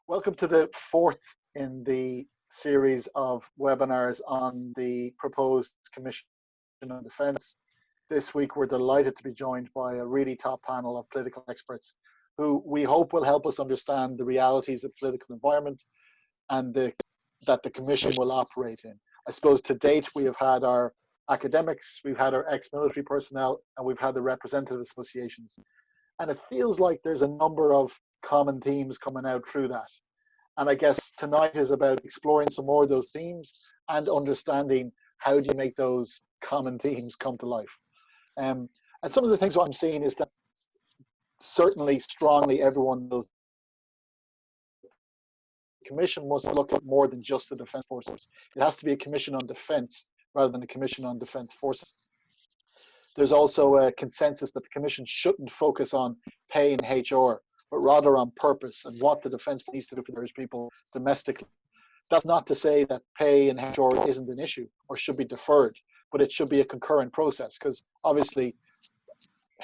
Welcome to the fourth in the series of webinars on the proposed Commission on Defence. This week we're delighted to be joined by a really top panel of political experts who we hope will help us understand the realities of political environment and that the Commission will operate in. I suppose to date we have had our academics, we've had our ex-military personnel, and we've had the representative associations. And it feels like there's a number of common themes coming out through that. And I guess tonight is about exploring some more of those themes and understanding how do you make those common themes come to life. And some of the things what I'm seeing is that certainly strongly everyone knows the Commission must look at more than just the Defence Forces. It has to be a Commission on Defence rather than a Commission on Defence Forces. There's also a consensus that the Commission shouldn't focus on pay and HR, but rather on purpose and what the defence needs to do for those people domestically. That's not to say that pay and HR isn't an issue or should be deferred, but it should be a concurrent process because obviously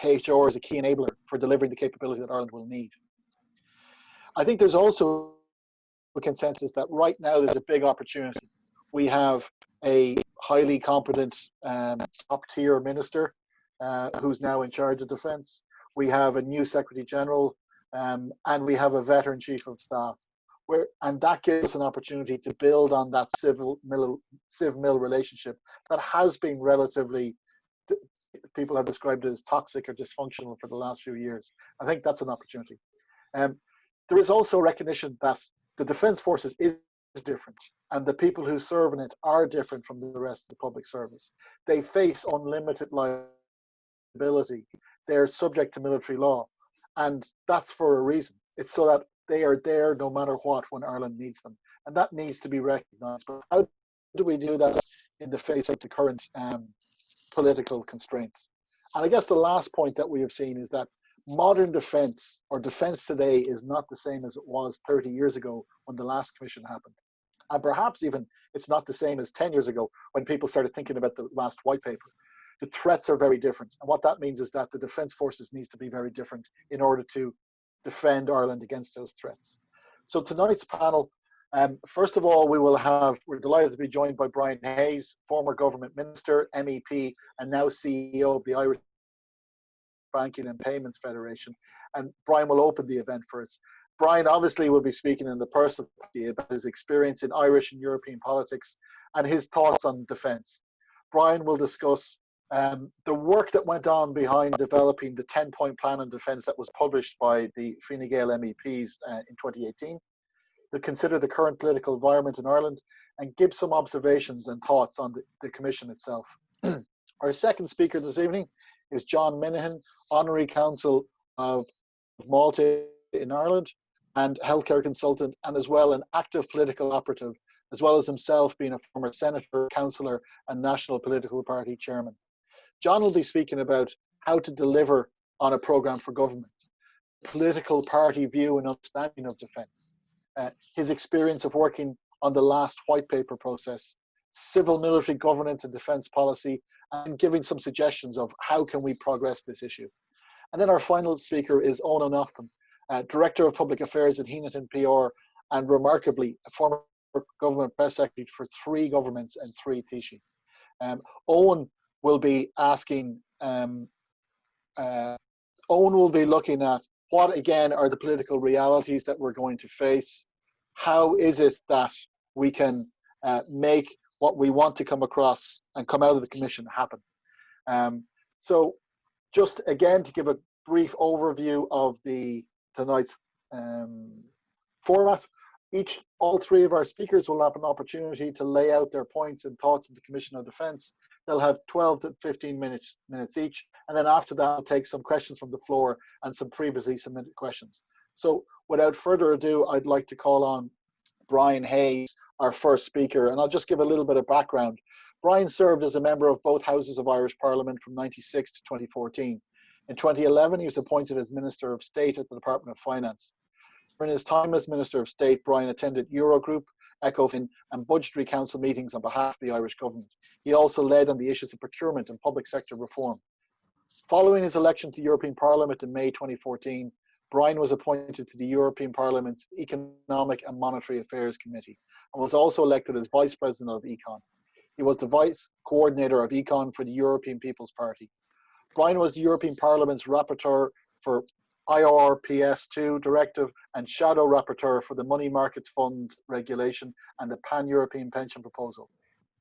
HR is a key enabler for delivering the capability that Ireland will need. I think there's also a consensus that right now there's a big opportunity. We have a highly competent top-tier minister who's now in charge of defence. We have a new Secretary General and we have a veteran Chief of Staff. And that gives us an opportunity to build on that civ-mil relationship that has been relatively, people have described it as toxic or dysfunctional for the last few years. I think that's an opportunity. There is also recognition that the Defence Forces is different and the people who serve in it are different from the rest of the public service. They face unlimited liability. They're subject to military law, and that's for a reason. It's so that they are there no matter what when Ireland needs them, and that needs to be recognised. But how do we do that in the face of the current political constraints? And I guess the last point that we have seen is that modern defence, or defence today, is not the same as it was 30 years ago when the last Commission happened. And perhaps even it's not the same as 10 years ago when people started thinking about the last white paper. The threats are very different. And what that means is that the Defence Forces needs to be very different in order to defend Ireland against those threats. So tonight's panel, first of all, we're delighted to be joined by Brian Hayes, former government minister, MEP, and now CEO of the Irish Banking and Payments Federation. And Brian will open the event for us. Brian obviously will be speaking in the personal about his experience in Irish and European politics and his thoughts on defence. Brian will discuss the work that went on behind developing the 10-point plan on defence that was published by the Fine Gael MEPs in 2018, to consider the current political environment in Ireland and give some observations and thoughts on the Commission itself. Our second speaker this evening is John Minihan, Honorary Counsel of Malta in Ireland and healthcare consultant, and as well an active political operative, as well as himself being a former senator, councillor and national political party chairman. John will be speaking about how to deliver on a programme for government, political party view and understanding of defence, his experience of working on the last white paper process, civil military governance and defence policy, and giving some suggestions of how can we progress this issue. And then our final speaker is Eoghan Ó Neachtáin, Director of Public Affairs at Minahan PR, and remarkably, a former government press secretary for 3 governments and 3 Taoisigh. Eoghan will be asking, Eoghan will be looking at what again are the political realities that we're going to face. How is it that we can make what we want to come across and come out of the Commission happen? So just again to give a brief overview of tonight's format, all 3 of our speakers will have an opportunity to lay out their points and thoughts of the Commission on Defence. They'll have 12 to 15 minutes each, and then after that I'll take some questions from the floor and some previously submitted questions. So without further ado, I'd like to call on Brian Hayes, our first speaker, and I'll just give a little bit of background. Brian served as a member of both houses of Irish Parliament from 1996 to 2014. In 2011, he was appointed as Minister of State at the Department of Finance. During his time as Minister of State, Brian attended Eurogroup, ECOFIN and Budgetary Council meetings on behalf of the Irish government. He also led on the issues of procurement and public sector reform. Following his election to the European Parliament in May 2014, Brian was appointed to the European Parliament's Economic and Monetary Affairs Committee and was also elected as Vice President of Econ. He was the Vice Coordinator of Econ for the European People's Party. Brian was the European Parliament's Rapporteur for IRPS2 Directive and Shadow Rapporteur for the Money Markets Funds Regulation and the Pan-European Pension Proposal.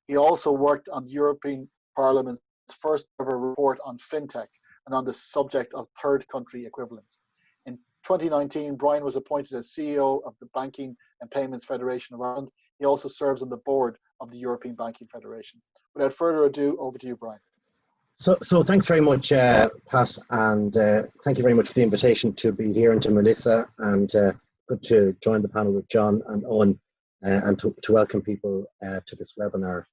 He also worked on the European Parliament's first ever report on FinTech and on the subject of third country equivalents. In 2019, Brian was appointed as CEO of the Banking and Payments Federation of Ireland. He also serves on the board of the European Banking Federation. Without further ado, over to you, Brian. So thanks very much, Pat, and thank you very much for the invitation to be here, and to Melissa, and good to join the panel with John and Eoghan, and to welcome people to this webinar.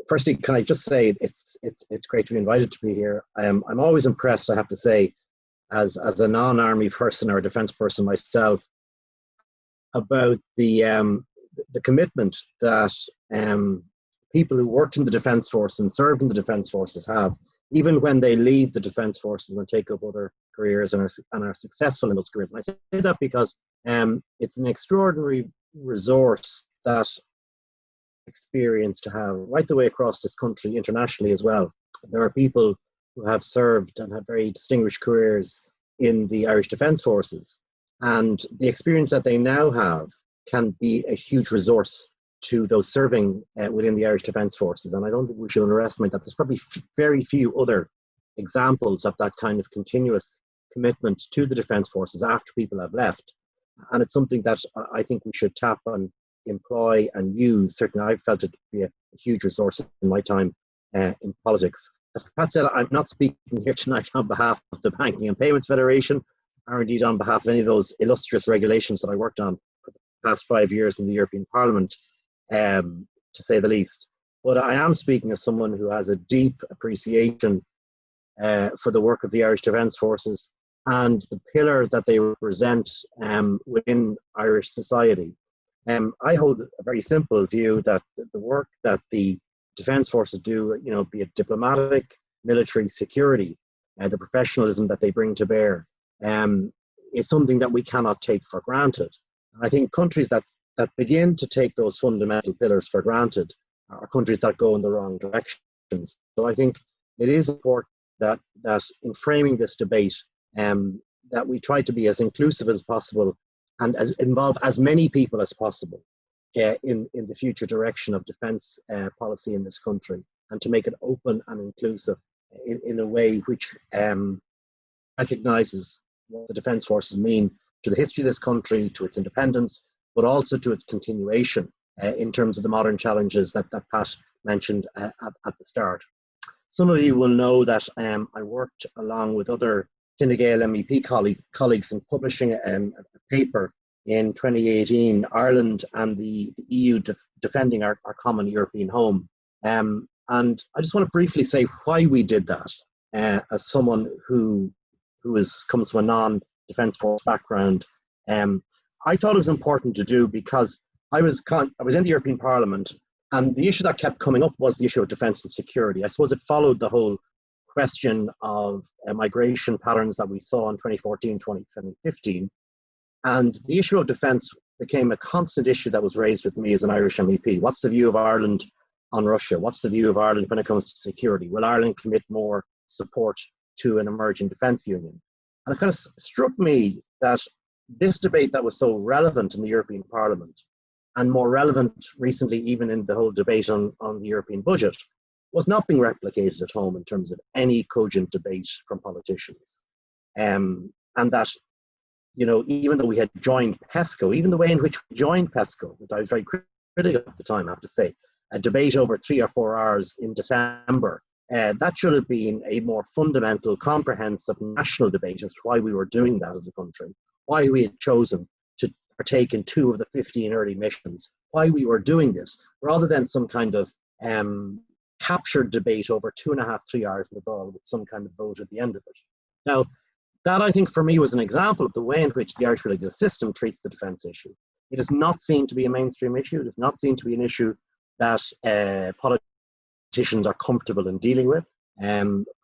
Firstly, can I just say it's great to be invited to be here. I'm always impressed, I have to say, as a non-army person or a defence person myself, about the commitment that people who worked in the Defence Force and served in the Defence Forces have, even when they leave the Defence Forces and take up other careers and are successful in those careers. And I say that because it's an extraordinary resource, that experience, to have right the way across this country, internationally as well. There are people who have served and have very distinguished careers in the Irish Defence Forces, and the experience that they now have can be a huge resource to those serving within the Irish Defence Forces. And I don't think we should underestimate that. There's probably very few other examples of that kind of continuous commitment to the Defence Forces after people have left. And it's something that I think we should tap on, employ and use. Certainly I've felt it to be a huge resource in my time in politics. As Pat said, I'm not speaking here tonight on behalf of the Banking and Payments Federation, or indeed on behalf of any of those illustrious regulations that I worked on for the past 5 years in the European Parliament, to say the least. But I am speaking as someone who has a deep appreciation for the work of the Irish Defence Forces and the pillar that they represent within Irish society. I hold a very simple view that the work that the Defence Forces do, be it diplomatic, military, security, the professionalism that they bring to bear, is something that we cannot take for granted. And I think countries that begin to take those fundamental pillars for granted are countries that go in the wrong directions. So I think it is important that in framing this debate, that we try to be as inclusive as possible and involve as many people as possible in the future direction of defence policy in this country, and to make it open and inclusive in a way which recognises what the Defence Forces mean to the history of this country, to its independence, but also to its continuation in terms of the modern challenges that Pat mentioned at the start. Some of you will know that I worked along with other Fine Gael MEP colleagues in publishing a paper in 2018, Ireland and the EU defending our common European home. And I just want to briefly say why we did that, as someone who comes from a non-Defence Force background. I thought it was important to do because I was in the European Parliament, and the issue that kept coming up was the issue of defence and security. I suppose it followed the whole question of migration patterns that we saw in 2014, 2015. And the issue of defence became a constant issue that was raised with me as an Irish MEP. What's the view of Ireland on Russia? What's the view of Ireland when it comes to security? Will Ireland commit more support to an emerging defence union? And it kind of struck me that this debate that was so relevant in the European Parliament, and more relevant recently even in the whole debate on the European budget, was not being replicated at home in terms of any cogent debate from politicians. And that, even though we had joined PESCO, even the way in which we joined PESCO, which I was very critical at the time, I have to say, a debate over 3 or 4 hours in December, that should have been a more fundamental, comprehensive national debate as to why we were doing that as a country, why we had chosen to partake in 2 of the 15 early missions, why we were doing this, rather than some kind of captured debate over 2.5, 3 hours with some kind of vote at the end of it. Now, that I think for me was an example of the way in which the Irish political system treats the defence issue. It is not seen to be a mainstream issue. It is not seen to be an issue that politicians are comfortable in dealing with.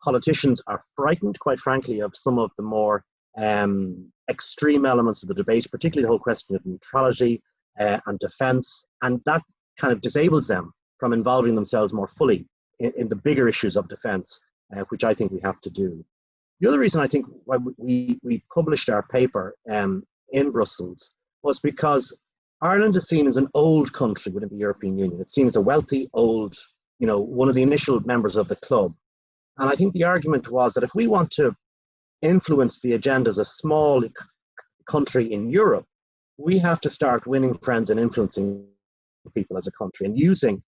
Politicians are frightened, quite frankly, of some of the more extreme elements of the debate, particularly the whole question of neutrality and defence, and that kind of disables them from involving themselves more fully in the bigger issues of defence, which I think we have to do. The other reason I think why we published our paper in Brussels was because Ireland is seen as an old country within the European Union. It's seen as a wealthy, old, one of the initial members of the club. And I think the argument was that if we want to influence the agenda as a small country in Europe, we have to start winning friends and influencing people as a country and using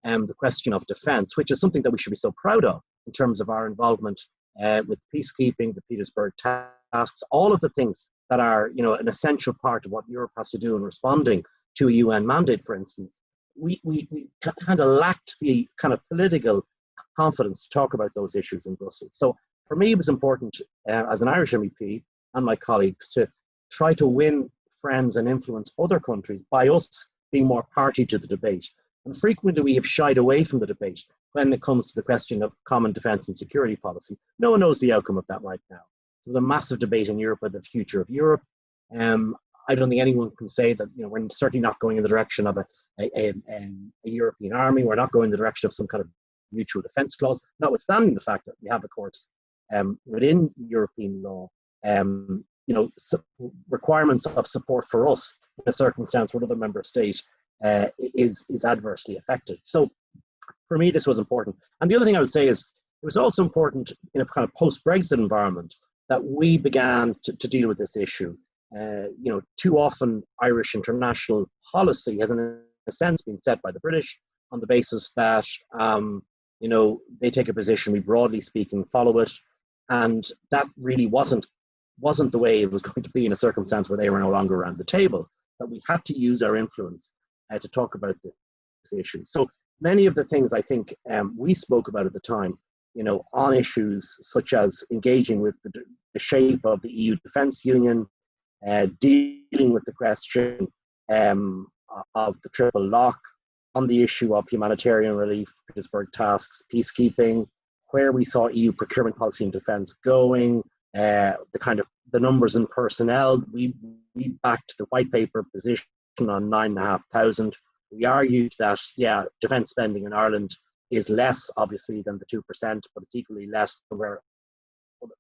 the question of defence, which is something that we should be so proud of in terms of our involvement with peacekeeping, the Petersburg tasks, all of the things that are, an essential part of what Europe has to do in responding to a UN mandate, for instance. We kind of lacked the kind of political confidence to talk about those issues in Brussels. So for me, it was important as an Irish MEP and my colleagues to try to win friends and influence other countries by us being more party to the debate. And frequently we have shied away from the debate when it comes to the question of common defence and security policy. No one knows the outcome of that right now. There's a massive debate in Europe about the future of Europe. I don't think anyone can say that we're certainly not going in the direction of a European army. We're not going in the direction of some kind of mutual defence clause, notwithstanding the fact that we have, of course, within European law, requirements of support for us in a circumstance where another member state is adversely affected. So for me, this was important. And the other thing I would say is it was also important in a kind of post-Brexit environment that we began to deal with this issue. Too often Irish international policy has in a sense been set by the British on the basis that, they take a position, we broadly speaking follow it. And that really wasn't the way it was going to be in a circumstance where they were no longer around the table, that we had to use our influence to talk about this issue. So many of the things I think we spoke about at the time, on issues such as engaging with the shape of the EU Defence Union, dealing with the question of the triple lock, on the issue of humanitarian relief, Petersburg tasks, peacekeeping, where we saw EU procurement policy and defence going, the numbers in personnel. We backed the white paper position on 9,500. We argued that, defence spending in Ireland is less, obviously, than the 2%, but it's equally less than where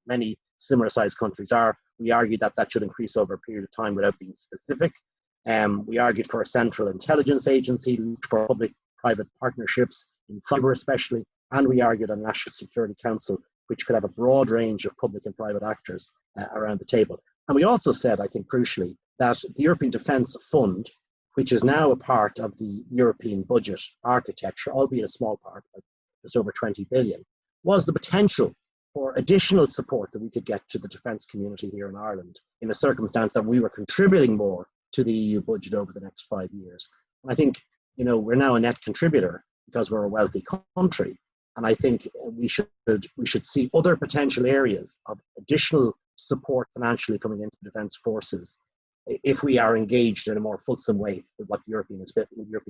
many similar-sized countries are. We argued that that should increase over a period of time without being specific. We argued for a central intelligence agency, for public-private partnerships in cyber especially, and we argued a National Security Council, which could have a broad range of public and private actors around the table. And we also said, I think crucially, that the European Defence Fund, which is now a part of the European budget architecture, albeit a small part, just over 20 billion, was the potential for additional support that we could get to the defence community here in Ireland in a circumstance that we were contributing more to the EU budget over the next 5 years. And I think, we're now a net contributor because we're a wealthy country. And I think we should see other potential areas of additional support financially coming into the defence forces if we are engaged in a more fulsome way with what the European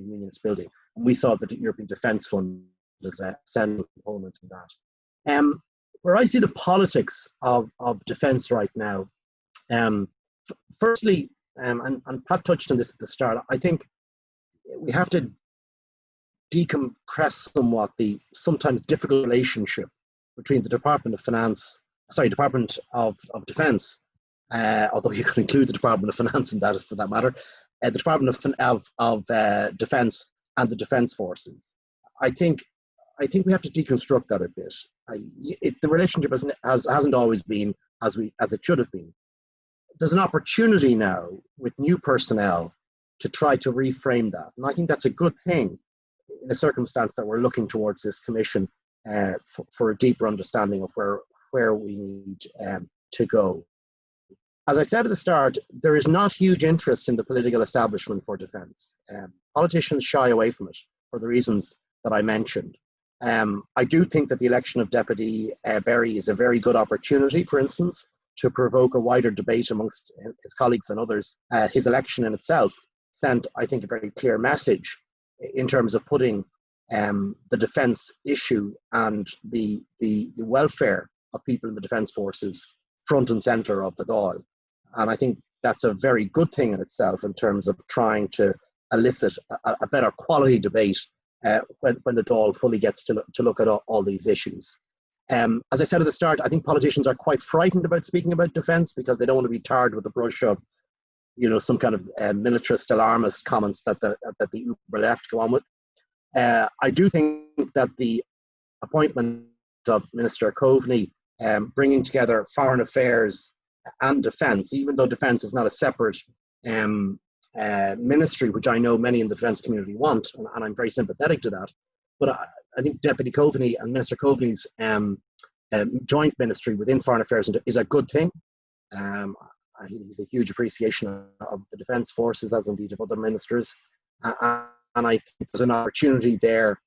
Union is building. And we saw that the European Defence Fund as a central component in that. Where I see the politics of defence right now, firstly, and Pat touched on this at the start, I think we have to decompress somewhat the sometimes difficult relationship between the Department of Defence, although you could include the Department of Finance in that for that matter, the Department of Defence and the Defence Forces. I think we have to deconstruct that a bit. The relationship hasn't always been as it should have been. There's an opportunity now with new personnel to try to reframe that, and I think that's a good thing in a circumstance that we're looking towards this commission for a deeper understanding of where we need to go. As I said at the start, there is not huge interest in the political establishment for defence. Politicians shy away from it for the reasons that I mentioned. I do think that the election of Deputy Berry is a very good opportunity, for instance, to provoke a wider debate amongst his colleagues and others. His election in itself sent, I think, a very clear message in terms of putting the defence issue and the welfare of people in the defence forces front and centre of the Dáil. And I think that's a very good thing in itself in terms of trying to elicit a better quality debate when the Dáil fully gets to look at all these issues. As I said at the start, I think politicians are quite frightened about speaking about defence because they don't want to be tarred with the brush of, you know, some kind of militarist, alarmist comments that the Uber left go on with. I do think that the appointment of Minister Coveney, bringing together foreign affairs and defence, even though defence is not a separate ministry, which I know many in the defence community want, and I'm very sympathetic to that. But I think Deputy Coveney and Minister Coveney's joint ministry within foreign affairs is a good thing. He's a huge appreciation of the defence forces, as indeed of other ministers, and I think there's an opportunity there,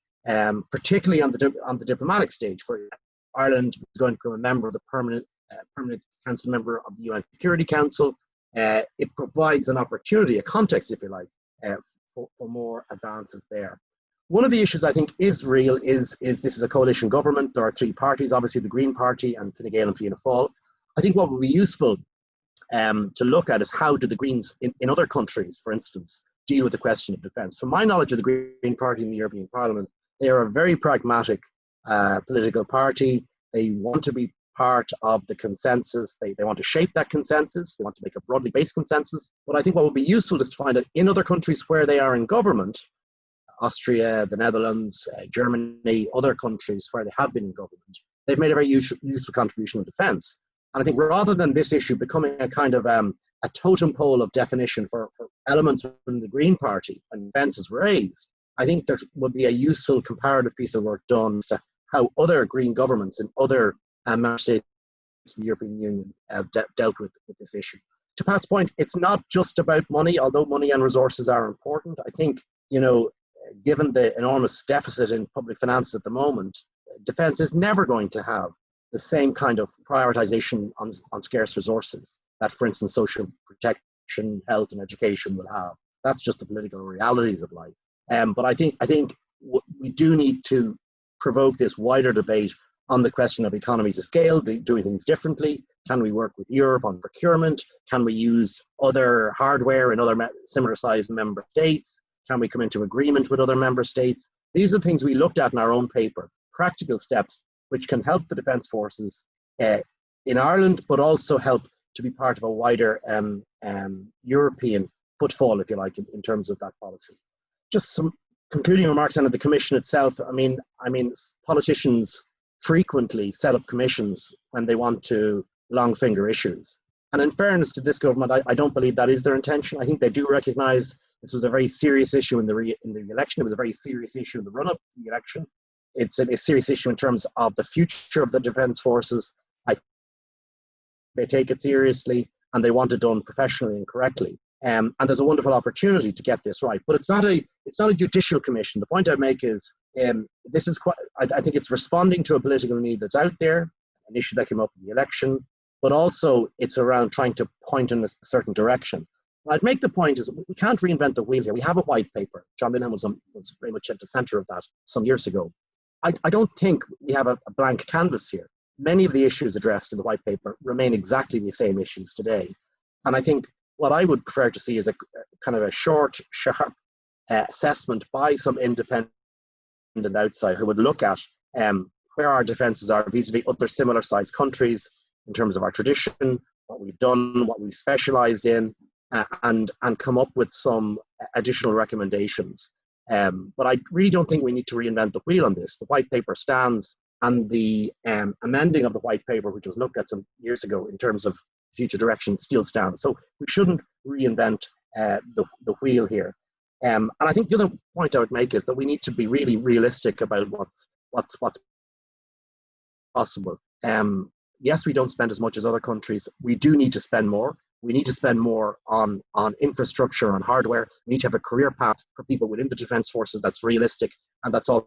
particularly on the diplomatic stage, for Ireland is going to become a member of the permanent council member of the UN Security Council. It provides an opportunity, a context, if you like, for more advances there. One of the issues I think is real is this is a coalition government. There are three parties, obviously the Green Party and Fine Gael and Fianna Fáil. I think what would be useful to look at is how do the Greens in other countries, for instance, deal with the question of defence. From my knowledge of the Green Party in the European Parliament, they are a very pragmatic political party. They want to be part of the consensus. They want to shape that consensus. They want to make a broadly based consensus. But I think what would be useful is to find out in other countries where they are in government, Austria, the Netherlands, Germany, other countries where they have been in government, they've made a very useful contribution on defence. And I think rather than this issue becoming a kind of a totem pole of definition for elements within the Green Party when defence is raised, I think there would be a useful comparative piece of work done as to how other Green governments in other member states of the European Union dealt with this issue. To Pat's point, it's not just about money, although money and resources are important. I think, you know, given the enormous deficit in public finance at the moment, defence is never going to have the same kind of prioritisation on scarce resources that, for instance, social protection, health and education will have. That's just the political realities of life. But I think we do need to provoke this wider debate on the question of economies of scale, doing things differently. Can we work with Europe on procurement? Can we use other hardware in other similar sized member states? Can we come into agreement with other member states? These are the things we looked at in our own paper, practical steps which can help the defence forces in Ireland, but also help to be part of a wider European footfall, if you like, in terms of that policy. Just some concluding remarks on the Commission itself. I mean, politicians frequently set up commissions when they want to long finger issues. And in fairness to this government, I don't believe that is their intention. I think they do recognise this was a very serious issue in the election. It was a very serious issue in the run-up to the election. It's a serious issue in terms of the future of the defence forces. They take it seriously and they want it done professionally and correctly. And there's a wonderful opportunity to get this right. But it's not a judicial commission. The point I make is this is quite. I think it's responding to a political need that's out there, an issue that came up in the election, but also it's around trying to point in a certain direction. I'd make the point is we can't reinvent the wheel here. We have a white paper. John Minahan was very much at the centre of that some years ago. I don't think we have a blank canvas here. Many of the issues addressed in the white paper remain exactly the same issues today. And I think what I would prefer to see is a kind of a short, sharp assessment by some independent outsider who would look at where our defences are vis-a-vis other similar sized countries in terms of our tradition, what we've done, what we've specialised in, and come up with some additional recommendations. But I really don't think we need to reinvent the wheel on this. The white paper stands, and the amending of the white paper, which was looked at some years ago in terms of future direction, still stands. So we shouldn't reinvent the wheel here. And I think the other point I would make is that we need to be really realistic about what's possible. Yes, we don't spend as much as other countries. We do need to spend more. We need to spend more on infrastructure, on hardware. We need to have a career path for people within the defence forces that's realistic and that's also,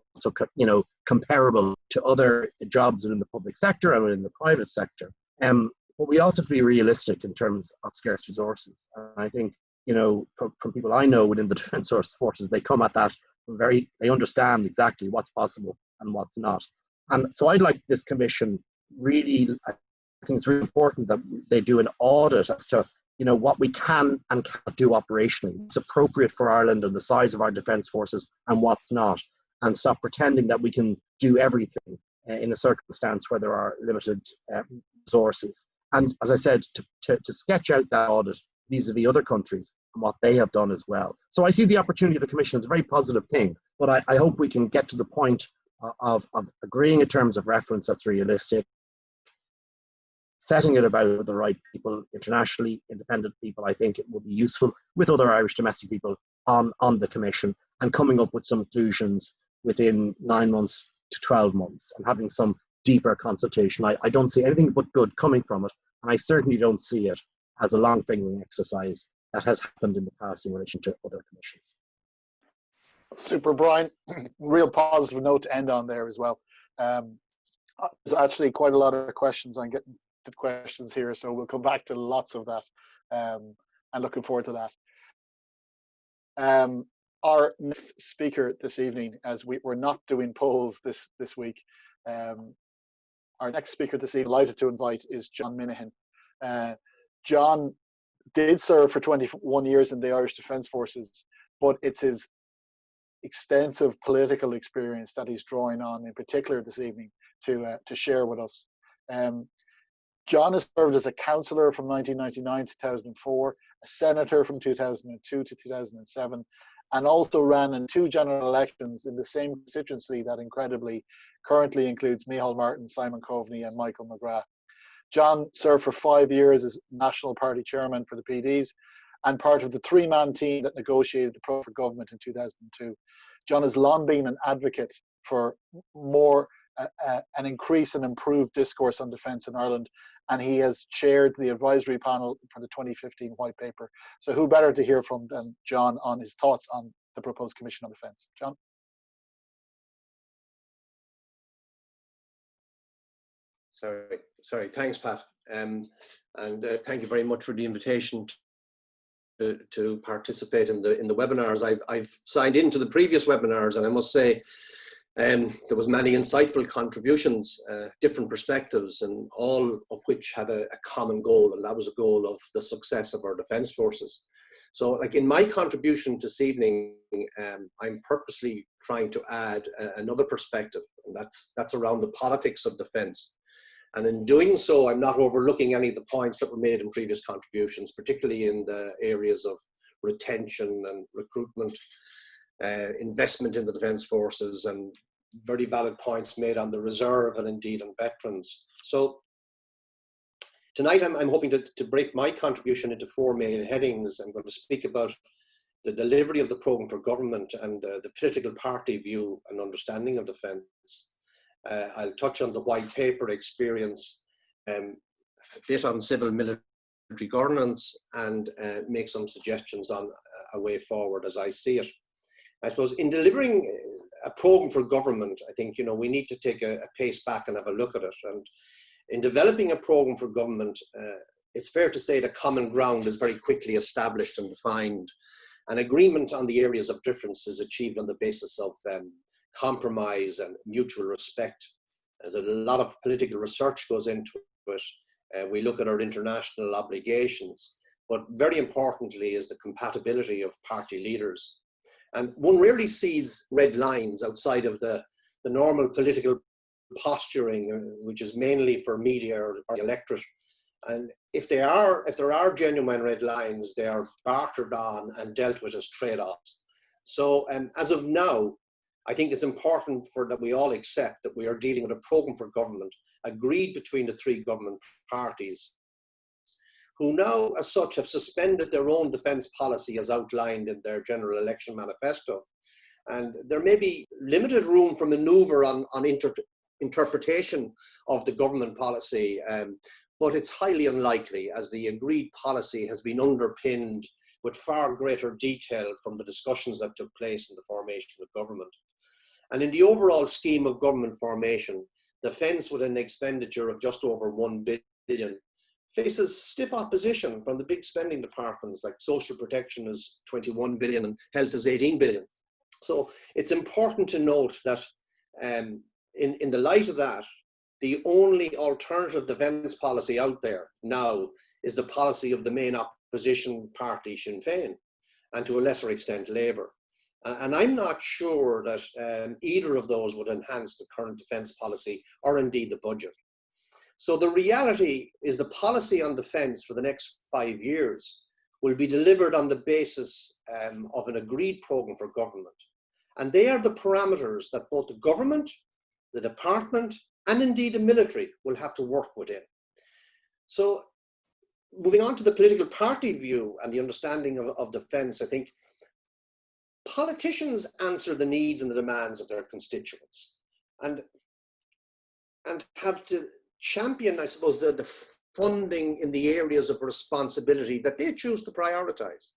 comparable to other jobs within the public sector and within the private sector. But we also have to be realistic in terms of scarce resources. And I think, from people I know within the defence forces, they come at that they understand exactly what's possible and what's not. And so I'd like this commission really, think it's really important that they do an audit as to, you know, what we can and cannot do operationally. What's appropriate for Ireland and the size of our defence forces and what's not, and stop pretending that we can do everything in a circumstance where there are limited resources. And as I said, to sketch out that audit vis-a-vis other countries and what they have done as well. So I see the opportunity of the Commission as a very positive thing, but I hope we can get to the point of agreeing in terms of reference that's realistic, setting it about the right people, internationally independent people. I think it will be useful with other Irish domestic people on the Commission, and coming up with some conclusions within 9 months to 12 months and having some deeper consultation. I don't see anything but good coming from it, and I certainly don't see it as a long fingering exercise that has happened in the past in relation to other commissions. Super, Brian. Real positive note to end on there as well. There's actually quite a lot of questions. I'm getting to questions here, so we'll come back to lots of that, and looking forward to that. Our next speaker this evening, as we're not doing polls this week, our next speaker this evening, delighted to invite, is John Minihan. John did serve for 21 years in the Irish Defence Forces, but it's his extensive political experience that he's drawing on in particular this evening to share with us. John has served as a councillor from 1999 to 2004, a senator from 2002 to 2007, and also ran in 2 general elections in the same constituency that incredibly currently includes Micheál Martin, Simon Coveney and Michael McGrath. John served for 5 years as National Party Chairman for the PDs and part of the 3-man team that negotiated the programme for government in 2002. John has long been an advocate for more an increase and improved discourse on defence in Ireland, and he has chaired the advisory panel for the 2015 White Paper. So who better to hear from than John on his thoughts on the proposed Commission on Defence. John? Sorry. Thanks, Pat. And thank you very much for the invitation to participate in the webinars. I've signed into the previous webinars, and I must say there was many insightful contributions, different perspectives, and all of which had a common goal, and that was a goal of the success of our defence forces. So, like in my contribution this evening, I'm purposely trying to add another perspective, and that's around the politics of defence. And in doing so, I'm not overlooking any of the points that were made in previous contributions, particularly in the areas of retention and recruitment, investment in the defence forces, and very valid points made on the reserve and indeed on veterans. So tonight I'm hoping to break my contribution into 4 main headings. I'm going to speak about the delivery of the programme for government and the political party view and understanding of defence. I'll touch on the White Paper experience, a bit on civil military governance, and make some suggestions on a way forward as I see it. I suppose in delivering a programme for government, I think, you know, we need to take a pace back and have a look at it. And in developing a programme for government, it's fair to say that common ground is very quickly established and defined. An agreement on the areas of difference is achieved on the basis of compromise and mutual respect. As a lot of political research goes into it, we look at our international obligations, but very importantly is the compatibility of party leaders. And one rarely sees red lines outside of the normal political posturing, which is mainly for media or the electorate. And if there are genuine red lines, they are bartered on and dealt with as trade-offs. So as of now, I think it's important that we all accept that we are dealing with a programme for government agreed between the 3 government parties, who now as such have suspended their own defence policy as outlined in their general election manifesto. And there may be limited room for manoeuvre on interpretation of the government policy, but it's highly unlikely, as the agreed policy has been underpinned with far greater detail from the discussions that took place in the formation of government. And in the overall scheme of government formation, defence with an expenditure of just over 1 billion faces stiff opposition from the big spending departments, like social protection is 21 billion and health is 18 billion. So it's important to note that in the light of that, the only alternative defence policy out there now is the policy of the main opposition party, Sinn Féin, and to a lesser extent, Labour. And I'm not sure that either of those would enhance the current defence policy or indeed the budget. So the reality is the policy on defence for the next 5 years will be delivered on the basis of an agreed programme for government. And they are the parameters that both the government, the department, and indeed the military will have to work within. So moving on to the political party view and the understanding of defence, I think politicians answer the needs and the demands of their constituents and have to champion, I suppose, the funding in the areas of responsibility that they choose to prioritise.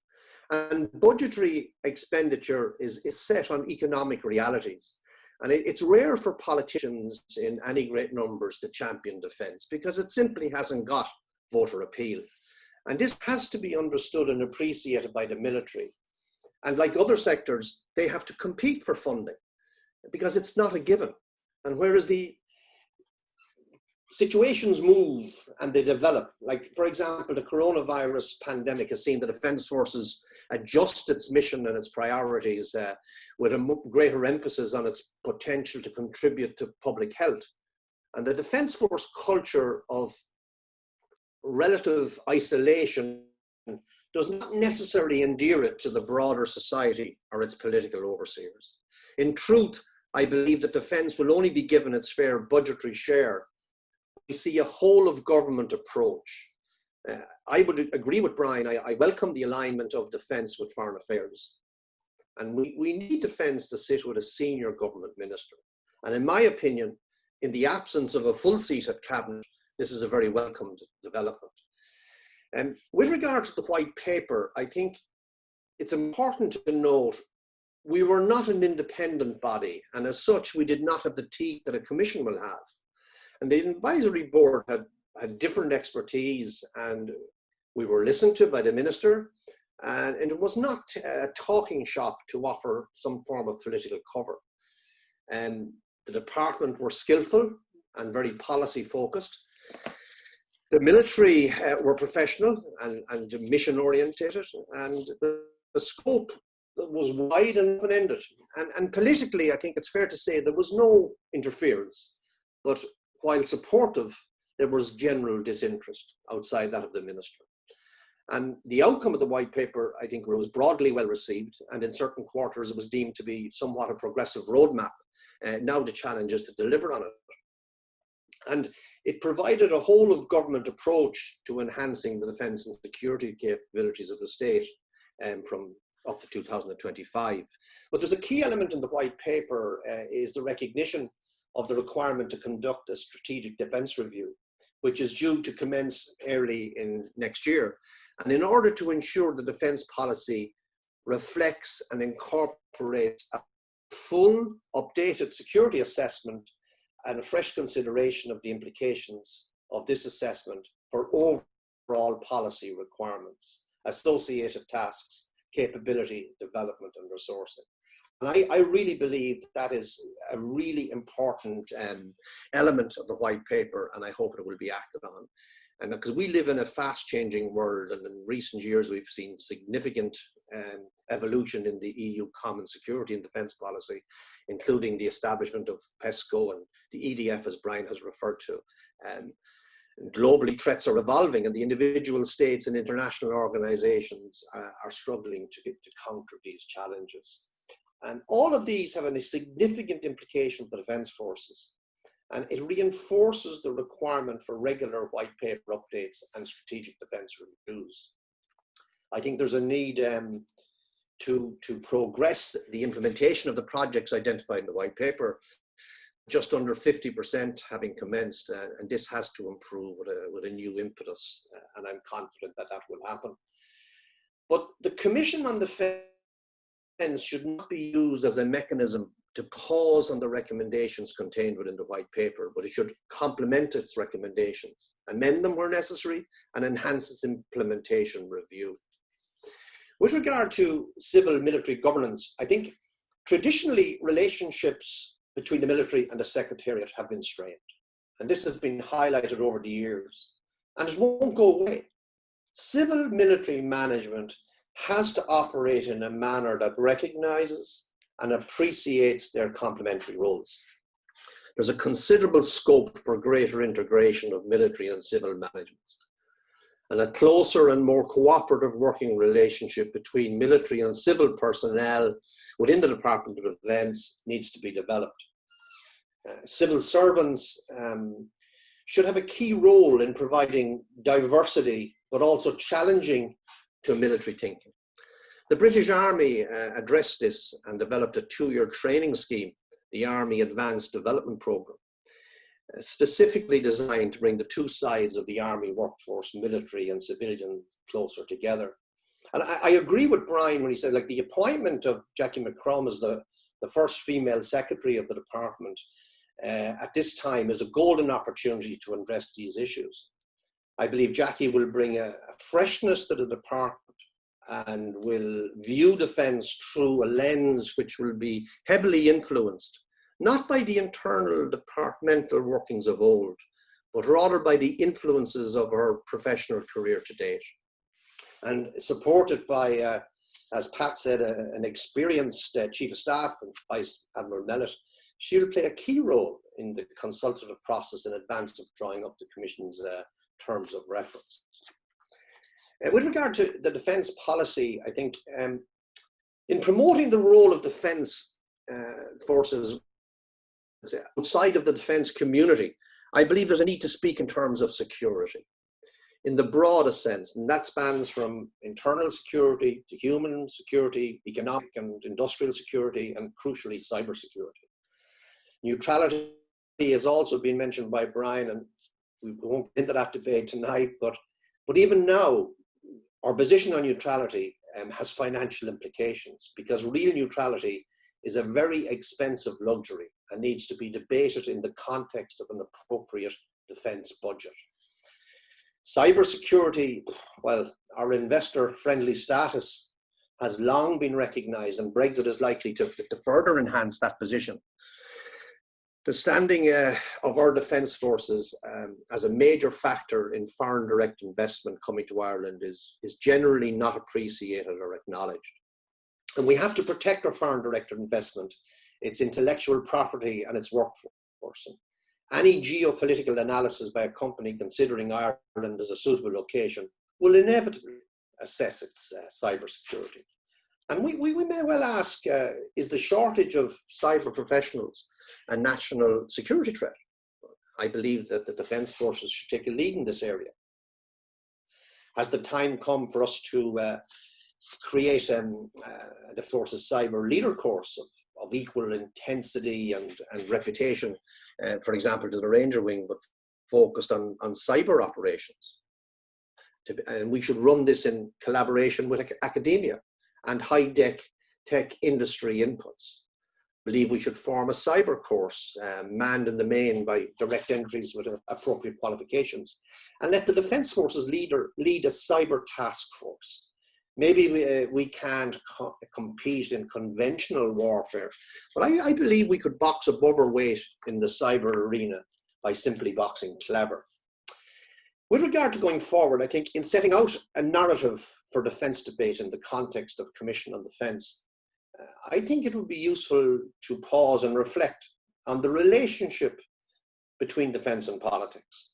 And budgetary expenditure is set on economic realities. And it's rare for politicians in any great numbers to champion defence because it simply hasn't got voter appeal. And this has to be understood and appreciated by the military. And like other sectors, they have to compete for funding because it's not a given. And whereas the situations move and they develop, like for example, the coronavirus pandemic has seen the Defence Forces adjust its mission and its priorities with a greater emphasis on its potential to contribute to public health. And the Defence Force culture of relative isolation does not necessarily endear it to the broader society or its political overseers. In truth, I believe that defence will only be given its fair budgetary share. We see a whole of government approach. I would agree with Brian. I welcome the alignment of defence with foreign affairs. And we need defence to sit with a senior government minister. And in my opinion, in the absence of a full seat at cabinet, this is a very welcomed development. And with regard to the white paper, I think it's important to note we were not an independent body, and as such, we did not have the teeth that a commission will have. And the advisory board had different expertise, and we were listened to by the minister, and it was not a talking shop to offer some form of political cover. And the department were skillful and very policy focused. The military were professional and mission orientated, and the scope was wide and open-ended. And politically, I think it's fair to say there was no interference, but while supportive, there was general disinterest outside that of the minister. And the outcome of the white paper, I think, was broadly well received, and in certain quarters it was deemed to be somewhat a progressive roadmap. Now the challenge is to deliver on it. And it provided a whole of government approach to enhancing the defence and security capabilities of the state from up to 2025. But there's a key element in the white paper is the recognition of the requirement to conduct a strategic defence review, which is due to commence early in next year. And in order to ensure the defence policy reflects and incorporates a full updated security assessment and a fresh consideration of the implications of this assessment for overall policy requirements, associated tasks, capability development and resourcing. And I really believe that is a really important element of the white paper, and I hope it will be acted on. And because we live in a fast changing world, and in recent years we've seen significant evolution in the EU common security and defence policy, including the establishment of PESCO and the EDF, as Brian has referred to. Globally, threats are evolving, and the individual states and international organisations are struggling to counter these challenges. And all of these have a significant implication for the defence forces. And it reinforces the requirement for regular white paper updates and strategic defence reviews. I think there's a need to progress the implementation of the projects identified in the white paper, just under 50% having commenced, and this has to improve with a new impetus, and I'm confident that that will happen. But the Commission on Defence should not be used as a mechanism to pause on the recommendations contained within the white paper, but it should complement its recommendations, amend them where necessary, and enhance its implementation review. With regard to civil-military governance, I think traditionally relationships between the military and the Secretariat have been strained. and this has been highlighted over the years, and it won't go away. Civil military management has to operate in a manner that recognizes and appreciates their complementary roles. There's a considerable scope for greater integration of military and civil management, and a closer and more cooperative working relationship between military and civil personnel within the Department of Defence needs to be developed. Civil servants should have a key role in providing diversity, but also challenging to military thinking. The British Army addressed this and developed a 2-year training scheme, the Army Advanced Development Programme, specifically designed to bring the two sides of the Army workforce, military and civilian, closer together. And I agree with Brian when he said, like, the appointment of Jackie McCrum as the first female secretary of the department at this time is a golden opportunity to address these issues. I believe Jackie will bring a freshness to the department and will view defence through a lens which will be heavily influenced, not by the internal departmental workings of old, but rather by the influences of her professional career to date. And supported by, as Pat said, an experienced Chief of Staff, Vice Admiral Mellett, she will play a key role in the consultative process in advance of drawing up the Commission's terms of reference. With regard to the defence policy, I think in promoting the role of defence forces outside of the defence community, I believe there's a need to speak in terms of security in the broadest sense, and that spans from internal security to human security, economic and industrial security, and crucially cyber security. Neutrality has also been mentioned by Brian, and we won't get into that debate tonight, but even now, our position on neutrality has financial implications, because real neutrality is a very expensive luxury and needs to be debated in the context of an appropriate defence budget. Cybersecurity, well, our investor-friendly status has long been recognised, and Brexit is likely to further enhance that position. The standing of our defence forces as a major factor in foreign direct investment coming to Ireland is generally not appreciated or acknowledged. And we have to protect our foreign direct investment, its intellectual property and its workforce. Any geopolitical analysis by a company considering Ireland as a suitable location will inevitably assess its cybersecurity. And we may well ask, is the shortage of cyber professionals a national security threat? I believe that the defence forces should take a lead in this area. Has the time come for us to create the forces cyber leader course of equal intensity and reputation, for example, to the Ranger Wing, but focused on cyber operations? And we should run this in collaboration with academia and high-tech industry inputs. I believe we should form a cyber course, manned in the main by direct entries with appropriate qualifications, and let the Defence Forces lead a cyber task force. Maybe we can't compete in conventional warfare, but I believe we could box above our weight in the cyber arena by simply boxing clever. With regard to going forward, I think in setting out a narrative for defence debate in the context of Commission on Defence, I think it would be useful to pause and reflect on the relationship between defence and politics.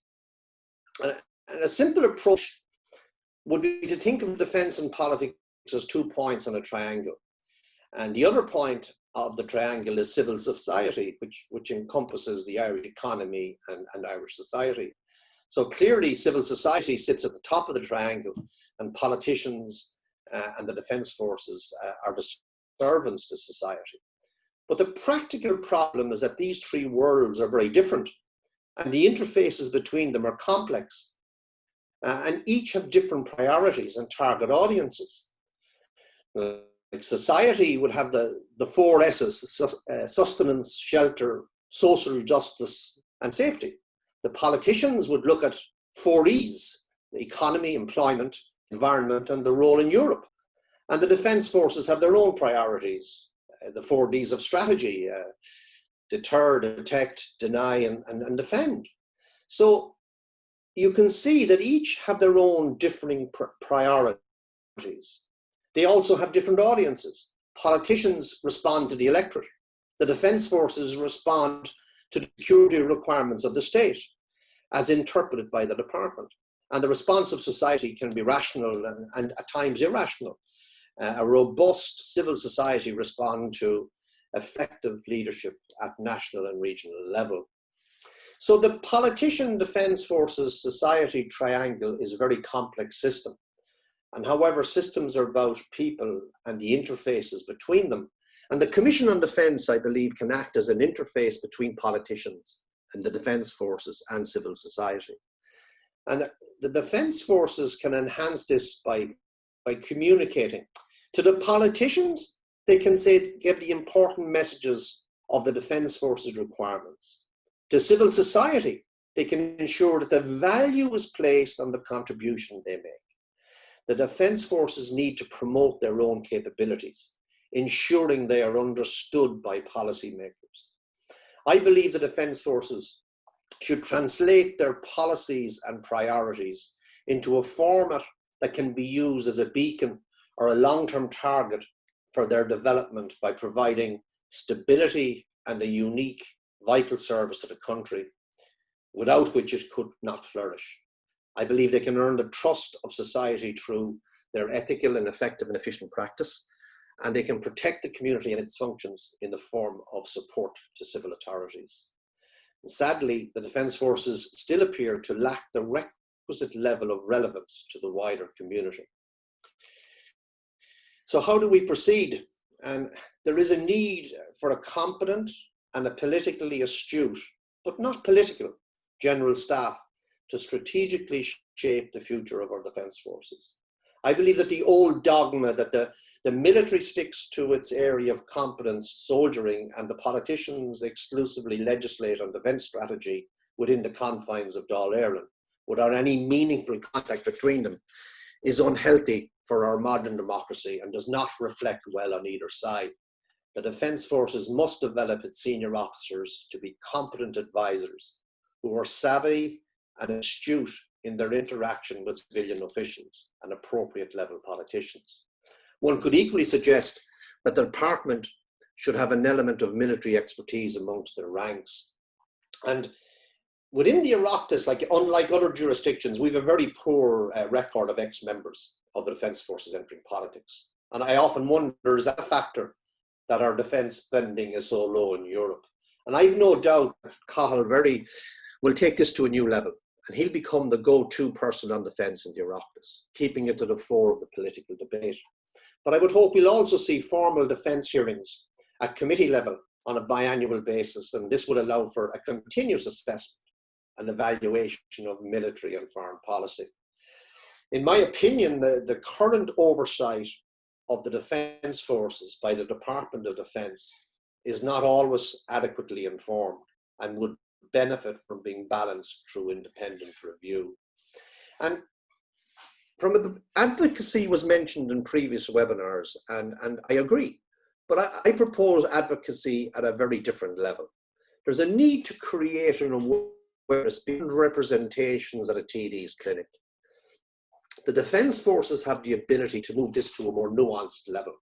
And a simple approach would be to think of defence and politics as 2 points on a triangle. And the other point of the triangle is civil society, which encompasses the Irish economy and Irish society. So clearly, civil society sits at the top of the triangle, and politicians and the defence forces are the servants to society. But the practical problem is that these three worlds are very different, and the interfaces between them are complex, and each have different priorities and target audiences. Like society would have the 4 S's, sustenance, shelter, social justice, and safety. The politicians would look at 4 E's, the economy, employment, environment, and the role in Europe. And the defence forces have their own priorities, the 4 D's of strategy, deter, detect, deny, and defend. So you can see that each have their own differing priorities. They also have different audiences. Politicians respond to the electorate. The defence forces respond to the security requirements of the state, as interpreted by the department. And the response of society can be rational and at times irrational. A robust civil society responds to effective leadership at national and regional level. So the politician, defence forces, society triangle is a very complex system. And however, systems are about people and the interfaces between them. And the Commission on Defence, I believe, can act as an interface between politicians and the defence forces and civil society. And the defence forces can enhance this by communicating. To the politicians, they can give the important messages of the defence forces requirements. To civil society, they can ensure that the value is placed on the contribution they make. The defence forces need to promote their own capabilities, ensuring they are understood by policymakers. I believe the defence forces should translate their policies and priorities into a format that can be used as a beacon or a long-term target for their development by providing stability and a unique vital service to the country, without which it could not flourish. I believe they can earn the trust of society through their ethical and effective and efficient practice, and they can protect the community and its functions in the form of support to civil authorities. And sadly, the defence forces still appear to lack the requisite level of relevance to the wider community. So how do we proceed? And there is a need for a competent and a politically astute, but not political, general staff to strategically shape the future of our defence forces. I believe that the old dogma that the military sticks to its area of competence, soldiering, and the politicians exclusively legislate on defence strategy within the confines of Dáil Éireann, without any meaningful contact between them, is unhealthy for our modern democracy and does not reflect well on either side. The defence forces must develop its senior officers to be competent advisors who are savvy and astute in their interaction with civilian officials and appropriate level politicians. One could equally suggest that the department should have an element of military expertise amongst their ranks. And within the Oireachtas, unlike other jurisdictions, we have a very poor record of ex-members of the defence forces entering politics. And I often wonder, is that a factor that our defence spending is so low in Europe? And I've no doubt Cathal will take this to a new level, and he'll become the go-to person on defence in the Oireachtas, keeping it to the fore of the political debate. But I would hope we'll also see formal defence hearings at committee level on a biannual basis, and this would allow for a continuous assessment and evaluation of military and foreign policy. In my opinion, the current oversight of the defence forces by the Department of Defence is not always adequately informed and would benefit from being balanced through independent review. And advocacy was mentioned in previous webinars, and I agree, but I propose advocacy at a very different level. There's a need to create an awareness beyond representations at a TD's clinic. The defence forces have the ability to move this to a more nuanced level.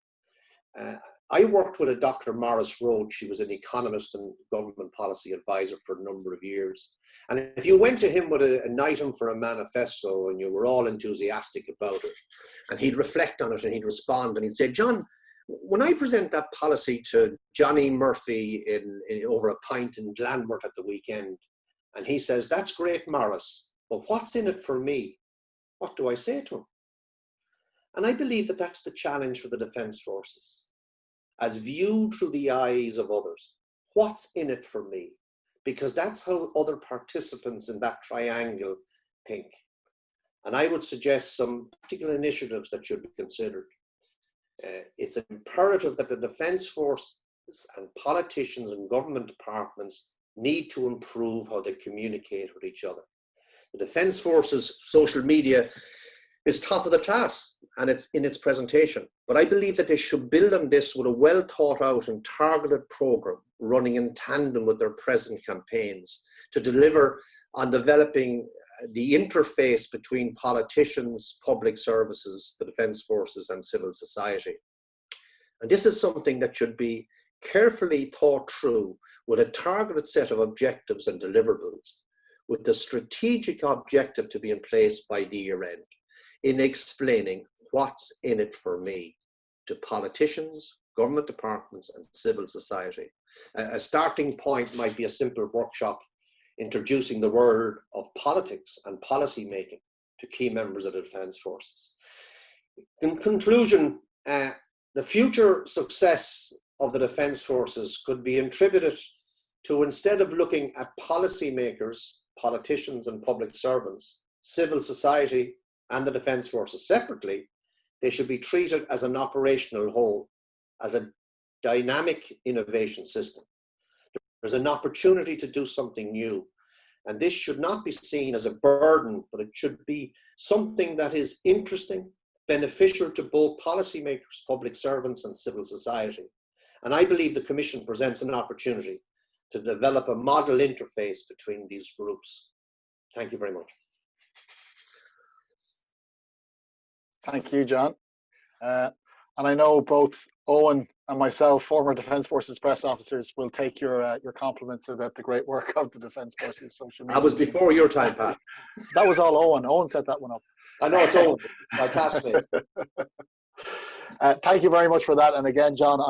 I worked with a Dr. Maurice Rhodes. She was an economist and government policy advisor for a number of years. And if you went to him with an item for a manifesto and you were all enthusiastic about it, and he'd reflect on it and he'd respond and he'd say, John, when I present that policy to Johnny Murphy over a pint in Glanmert at the weekend, and he says, that's great, Maurice, but what's in it for me? What do I say to him? And I believe that that's the challenge for the defence forces. As viewed through the eyes of others, what's in it for me? Because that's how other participants in that triangle think. And I would suggest some particular initiatives that should be considered. It's imperative that the defence forces and politicians and government departments need to improve how they communicate with each other. The defence forces social media is top of the class, and it's in its presentation. But I believe that they should build on this with a well thought out and targeted programme running in tandem with their present campaigns to deliver on developing the interface between politicians, public services, the defence forces and civil society. And this is something that should be carefully thought through with a targeted set of objectives and deliverables, with the strategic objective to be in place by the year end, in explaining what's in it for me to politicians, government departments and civil society. A starting point might be a simple workshop introducing the world of politics and policy making to key members of the Defence Forces. In conclusion, the future success of the Defence Forces could be attributed to, instead of looking at policy makers, politicians and public servants, civil society and the Defence Forces separately, they should be treated as an operational whole, as a dynamic innovation system. There's an opportunity to do something new. And this should not be seen as a burden, but it should be something that is interesting, beneficial to both policymakers, public servants and civil society. And I believe the Commission presents an opportunity to develop a model interface between these groups. Thank you very much. Thank you, John. And I know both Eoghan and myself, former Defence Forces press officers, will take your compliments about the great work of the Defence Forces social media. That was before your time, Pat. That was all Eoghan. Eoghan set that one up. I know, it's Eoghan, my classmate. Thank you very much for that. And again, John,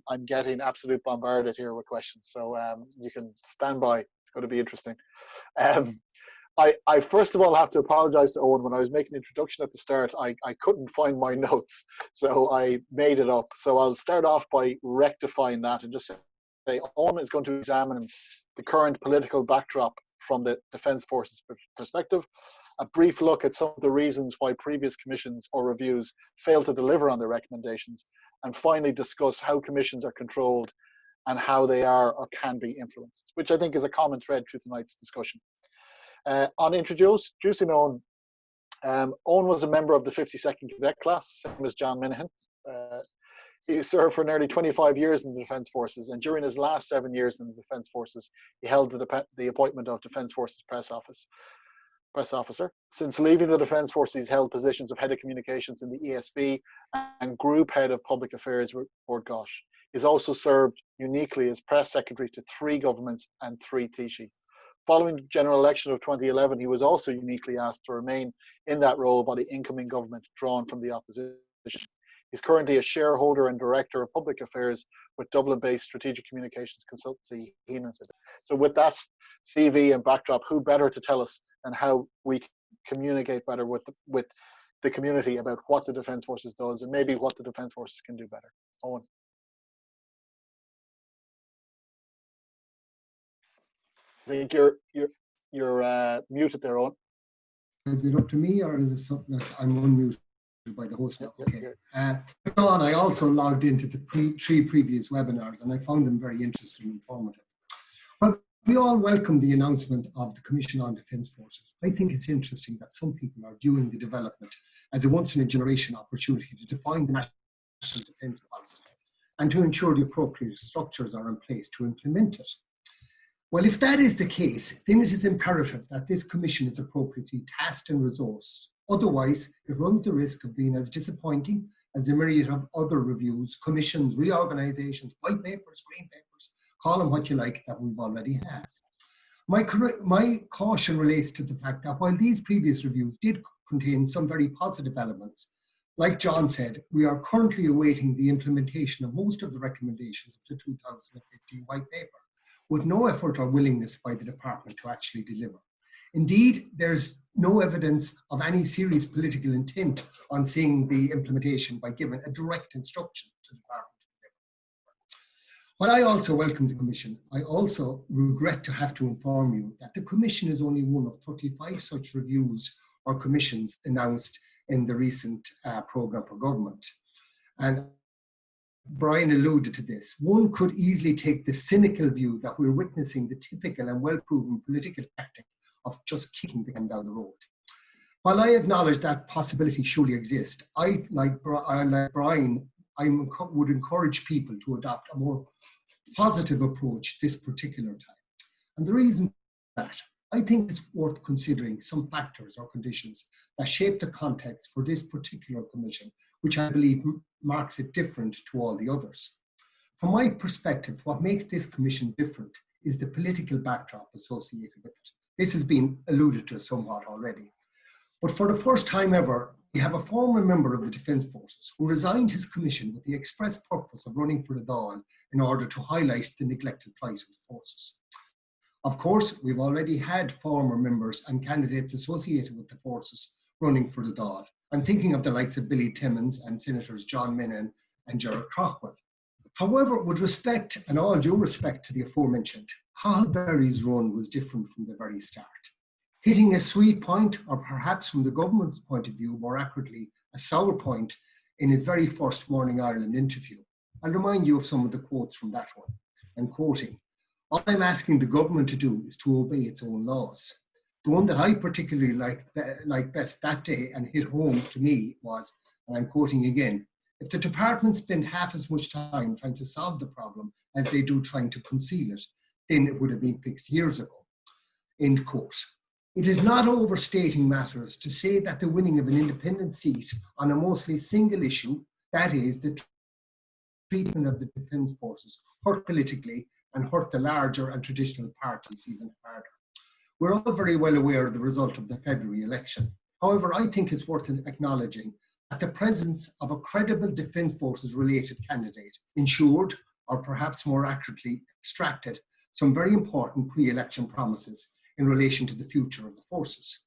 I'm getting absolute bombarded here with questions, so you can stand by. It's going to be interesting. I first of all have to apologize to Eoghan. When I was making the introduction at the start, I couldn't find my notes, so I made it up. So I'll start off by rectifying that and just say Eoghan is going to examine the current political backdrop from the Defence Forces perspective, a brief look at some of the reasons why previous commissions or reviews failed to deliver on their recommendations, and finally discuss how commissions are controlled and how they are or can be influenced, which I think is a common thread through tonight's discussion. On introducing Eoghan, Eoghan was a member of the 52nd Cadet class, same as John Minihan. He served for nearly 25 years in the Defence Forces, and during his last 7 years in the Defence Forces, he held the appointment of Defence Forces press officer. Since leaving the Defence Forces, he's held positions of head of communications in the ESB and group head of public affairs with Bord Gáis. He's also served uniquely as press secretary to 3 governments and 3 Taoisigh. Following the general election of 2011, he was also uniquely asked to remain in that role by the incoming government drawn from the opposition. He's currently a shareholder and director of public affairs with Dublin-based strategic communications consultancy Minahan. So with that CV and backdrop, who better to tell us and how we communicate better with the community about what the Defence Forces does and maybe what the Defence Forces can do better. Eoghan. I think you're muted there, Eoghan. Is it up to me, or is it something that's I'm unmuted by the host now? Okay. John, I also logged into the 3 previous webinars, and I found them very interesting and informative. Well, we all welcome the announcement of the Commission on Defence Forces. I think it's interesting that some people are viewing the development as a once-in-a-generation opportunity to define the national defence policy and to ensure the appropriate structures are in place to implement it. Well, if that is the case, then it is imperative that this commission is appropriately tasked and resourced. Otherwise, it runs the risk of being as disappointing as a myriad of other reviews, commissions, reorganisations, white papers, green papers, call them what you like, that we've already had. My caution relates to the fact that while these previous reviews did contain some very positive elements, like John said, we are currently awaiting the implementation of most of the recommendations of the 2015 white paper, with no effort or willingness by the department to actually deliver. Indeed, there's no evidence of any serious political intent on seeing the implementation by giving a direct instruction to the department to deliver. While I also welcome the Commission, I also regret to have to inform you that the Commission is only one of 35 such reviews or commissions announced in the recent programme for government. And Brian alluded to this. One could easily take the cynical view that we're witnessing the typical and well-proven political tactic of just kicking the can down the road. While I acknowledge that possibility surely exists, like Brian, I would encourage people to adopt a more positive approach this particular time. And the reason that, I think it's worth considering some factors or conditions that shape the context for this particular commission, which I believe marks it different to all the others. From my perspective, what makes this commission different is the political backdrop associated with it. This has been alluded to somewhat already. But for the first time ever, we have a former member of the Defence Forces who resigned his commission with the express purpose of running for the Dáil in order to highlight the neglected plight of the forces. Of course, we've already had former members and candidates associated with the forces running for the Dáil. I'm thinking of the likes of Billy Timmins and Senators John Minihan and Gerald Craughwell. However, with respect and all due respect to the aforementioned, Cathal Berry's run was different from the very start. Hitting a sweet point, or perhaps from the government's point of view, more accurately, a sour point in his very first Morning Ireland interview. I'll remind you of some of the quotes from that one. I'm quoting, "All I'm asking the government to do is to obey its own laws." The one that I particularly liked best that day and hit home to me was, and I'm quoting again, "If the department spent half as much time trying to solve the problem as they do trying to conceal it, then it would have been fixed years ago." End quote. It is not overstating matters to say that the winning of an independent seat on a mostly single issue, that is, the treatment of the Defence Forces, hurt politically and hurt the larger and traditional parties even harder. We're all very well aware of the result of the February election. However, I think it's worth acknowledging that the presence of a credible Defence Forces related candidate ensured, or perhaps more accurately, extracted some very important pre-election promises in relation to the future of the forces.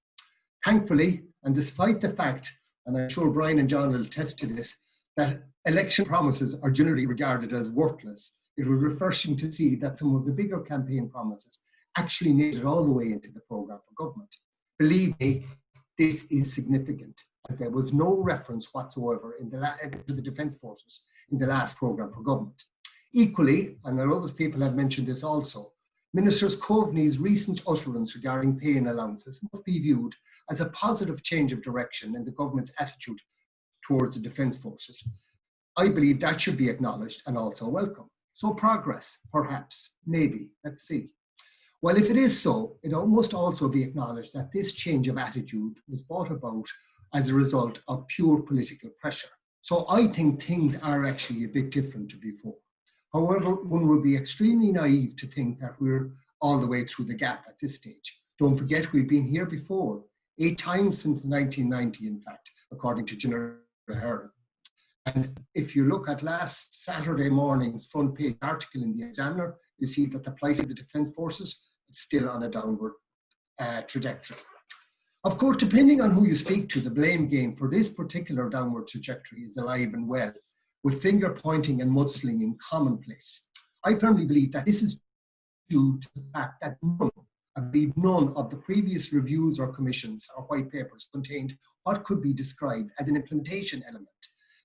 Thankfully, and despite the fact, and I'm sure Brian and John will attest to this, that election promises are generally regarded as worthless, it was refreshing to see that some of the bigger campaign promises actually made it all the way into the programme for government. Believe me, this is significant, as there was no reference whatsoever to the Defence Forces in the last programme for government. Equally, and other people have mentioned this also, Minister Coveney's recent utterance regarding pay and allowances must be viewed as a positive change of direction in the government's attitude towards the Defence Forces. I believe that should be acknowledged and also welcome. So progress, perhaps, maybe, let's see. Well, if it is so, it must also be acknowledged that this change of attitude was brought about as a result of pure political pressure. So I think things are actually a bit different to before. However, one would be extremely naive to think that we're all the way through the gap at this stage. Don't forget, we've been here before, 8 times since 1990, in fact, according to General Heron. And if you look at last Saturday morning's front page article in the Examiner, you see that the plight of the Defence Forces is still on a downward trajectory. Of course, depending on who you speak to, the blame game for this particular downward trajectory is alive and well, with finger pointing and mudslinging commonplace. I firmly believe that this is due to the fact that none of the previous reviews or commissions or white papers contained what could be described as an implementation element,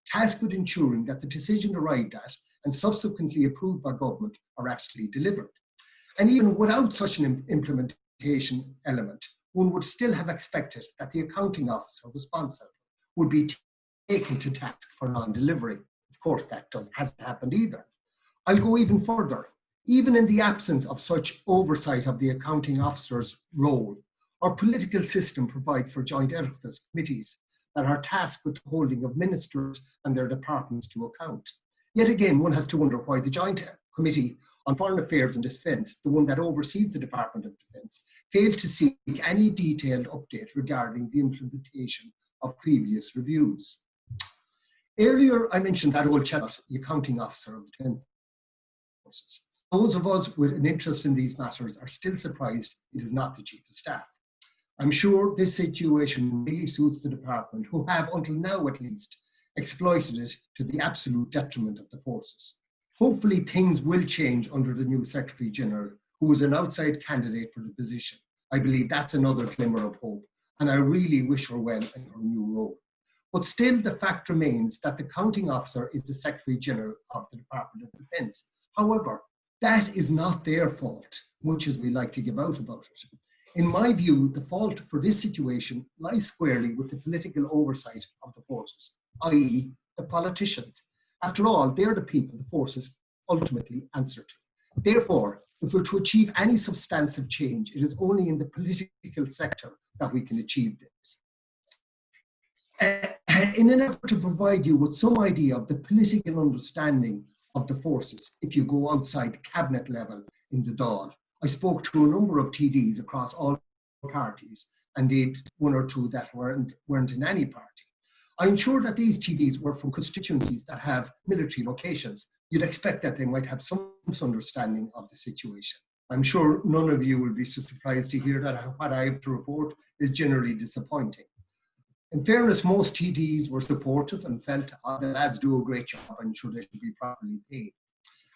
tasked with ensuring that the decision arrived at and subsequently approved by government are actually delivered. And even without such an implementation element, one would still have expected that the accounting officer responsible would be taken to task for non-delivery. Of course, that hasn't happened either. I'll go even further. Even in the absence of such oversight of the accounting officer's role, our political system provides for joint edifice committees that are tasked with the holding of ministers and their departments to account. Yet again, one has to wonder why the Joint Committee on Foreign Affairs and Defence, the one that oversees the Department of Defence, failed to seek any detailed update regarding the implementation of previous reviews. Earlier, I mentioned that old chat, the accounting officer of the Defence Forces. Those of us with an interest in these matters are still surprised it is not the Chief of Staff. I'm sure this situation really suits the department, who have, until now at least, exploited it to the absolute detriment of the forces. Hopefully things will change under the new Secretary General, who is an outside candidate for the position. I believe that's another glimmer of hope, and I really wish her well in her new role. But still, the fact remains that the accounting officer is the Secretary General of the Department of Defence. However, that is not their fault, much as we like to give out about it. In my view, the fault for this situation lies squarely with the political oversight of the forces, i.e. the politicians. After all, they're the people the forces ultimately answer to. Therefore, if we're to achieve any substantive change, it is only in the political sector that we can achieve this. In an effort to provide you with some idea of the political understanding of the forces, if you go outside the cabinet level in the Dáil, I spoke to a number of TDs across all parties, and indeed one or two that weren't in any party. I'm sure that these TDs were from constituencies that have military locations. You'd expect that they might have some understanding of the situation. I'm sure none of you will be surprised to hear that what I have to report is generally disappointing. In fairness, most TDs were supportive and felt the lads do a great job and they should be properly paid.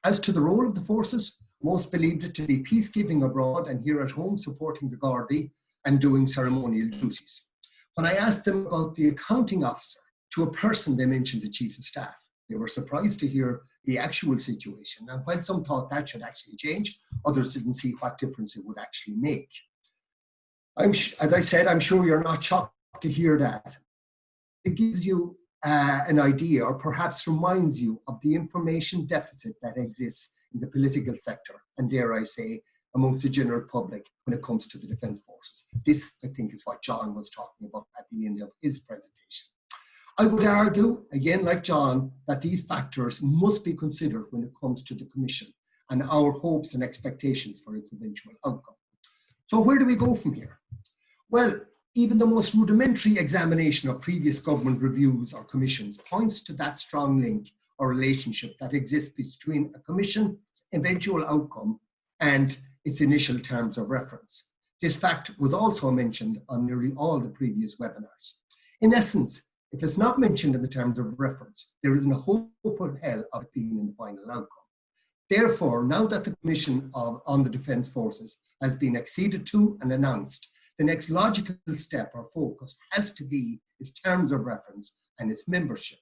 As to the role of the forces, most believed it to be peacekeeping abroad and here at home supporting the Gardaí and doing ceremonial duties. When I asked them about the accounting officer, to a person they mentioned the chief of staff. They were surprised to hear the actual situation, and while some thought that should actually change, others didn't see what difference it would actually make. As I said, I'm sure you're not shocked to hear that. It gives you an idea, or perhaps reminds you of the information deficit that exists in the political sector, and dare I say, amongst the general public when it comes to the Defence Forces. This, I think, is what John was talking about at the end of his presentation. I would argue, again, like John, that these factors must be considered when it comes to the Commission and our hopes and expectations for its eventual outcome. So where do we go from here? Well, even the most rudimentary examination of previous government reviews or commissions points to that strong link or relationship that exists between a commission's eventual outcome and its initial terms of reference. This fact was also mentioned on nearly all the previous webinars. In essence, if it's not mentioned in the terms of reference, there isn't a hope in hell of it being in the final outcome. Therefore, now that the Commission on the Defence Forces has been acceded to and announced, the next logical step or focus has to be its terms of reference and its membership.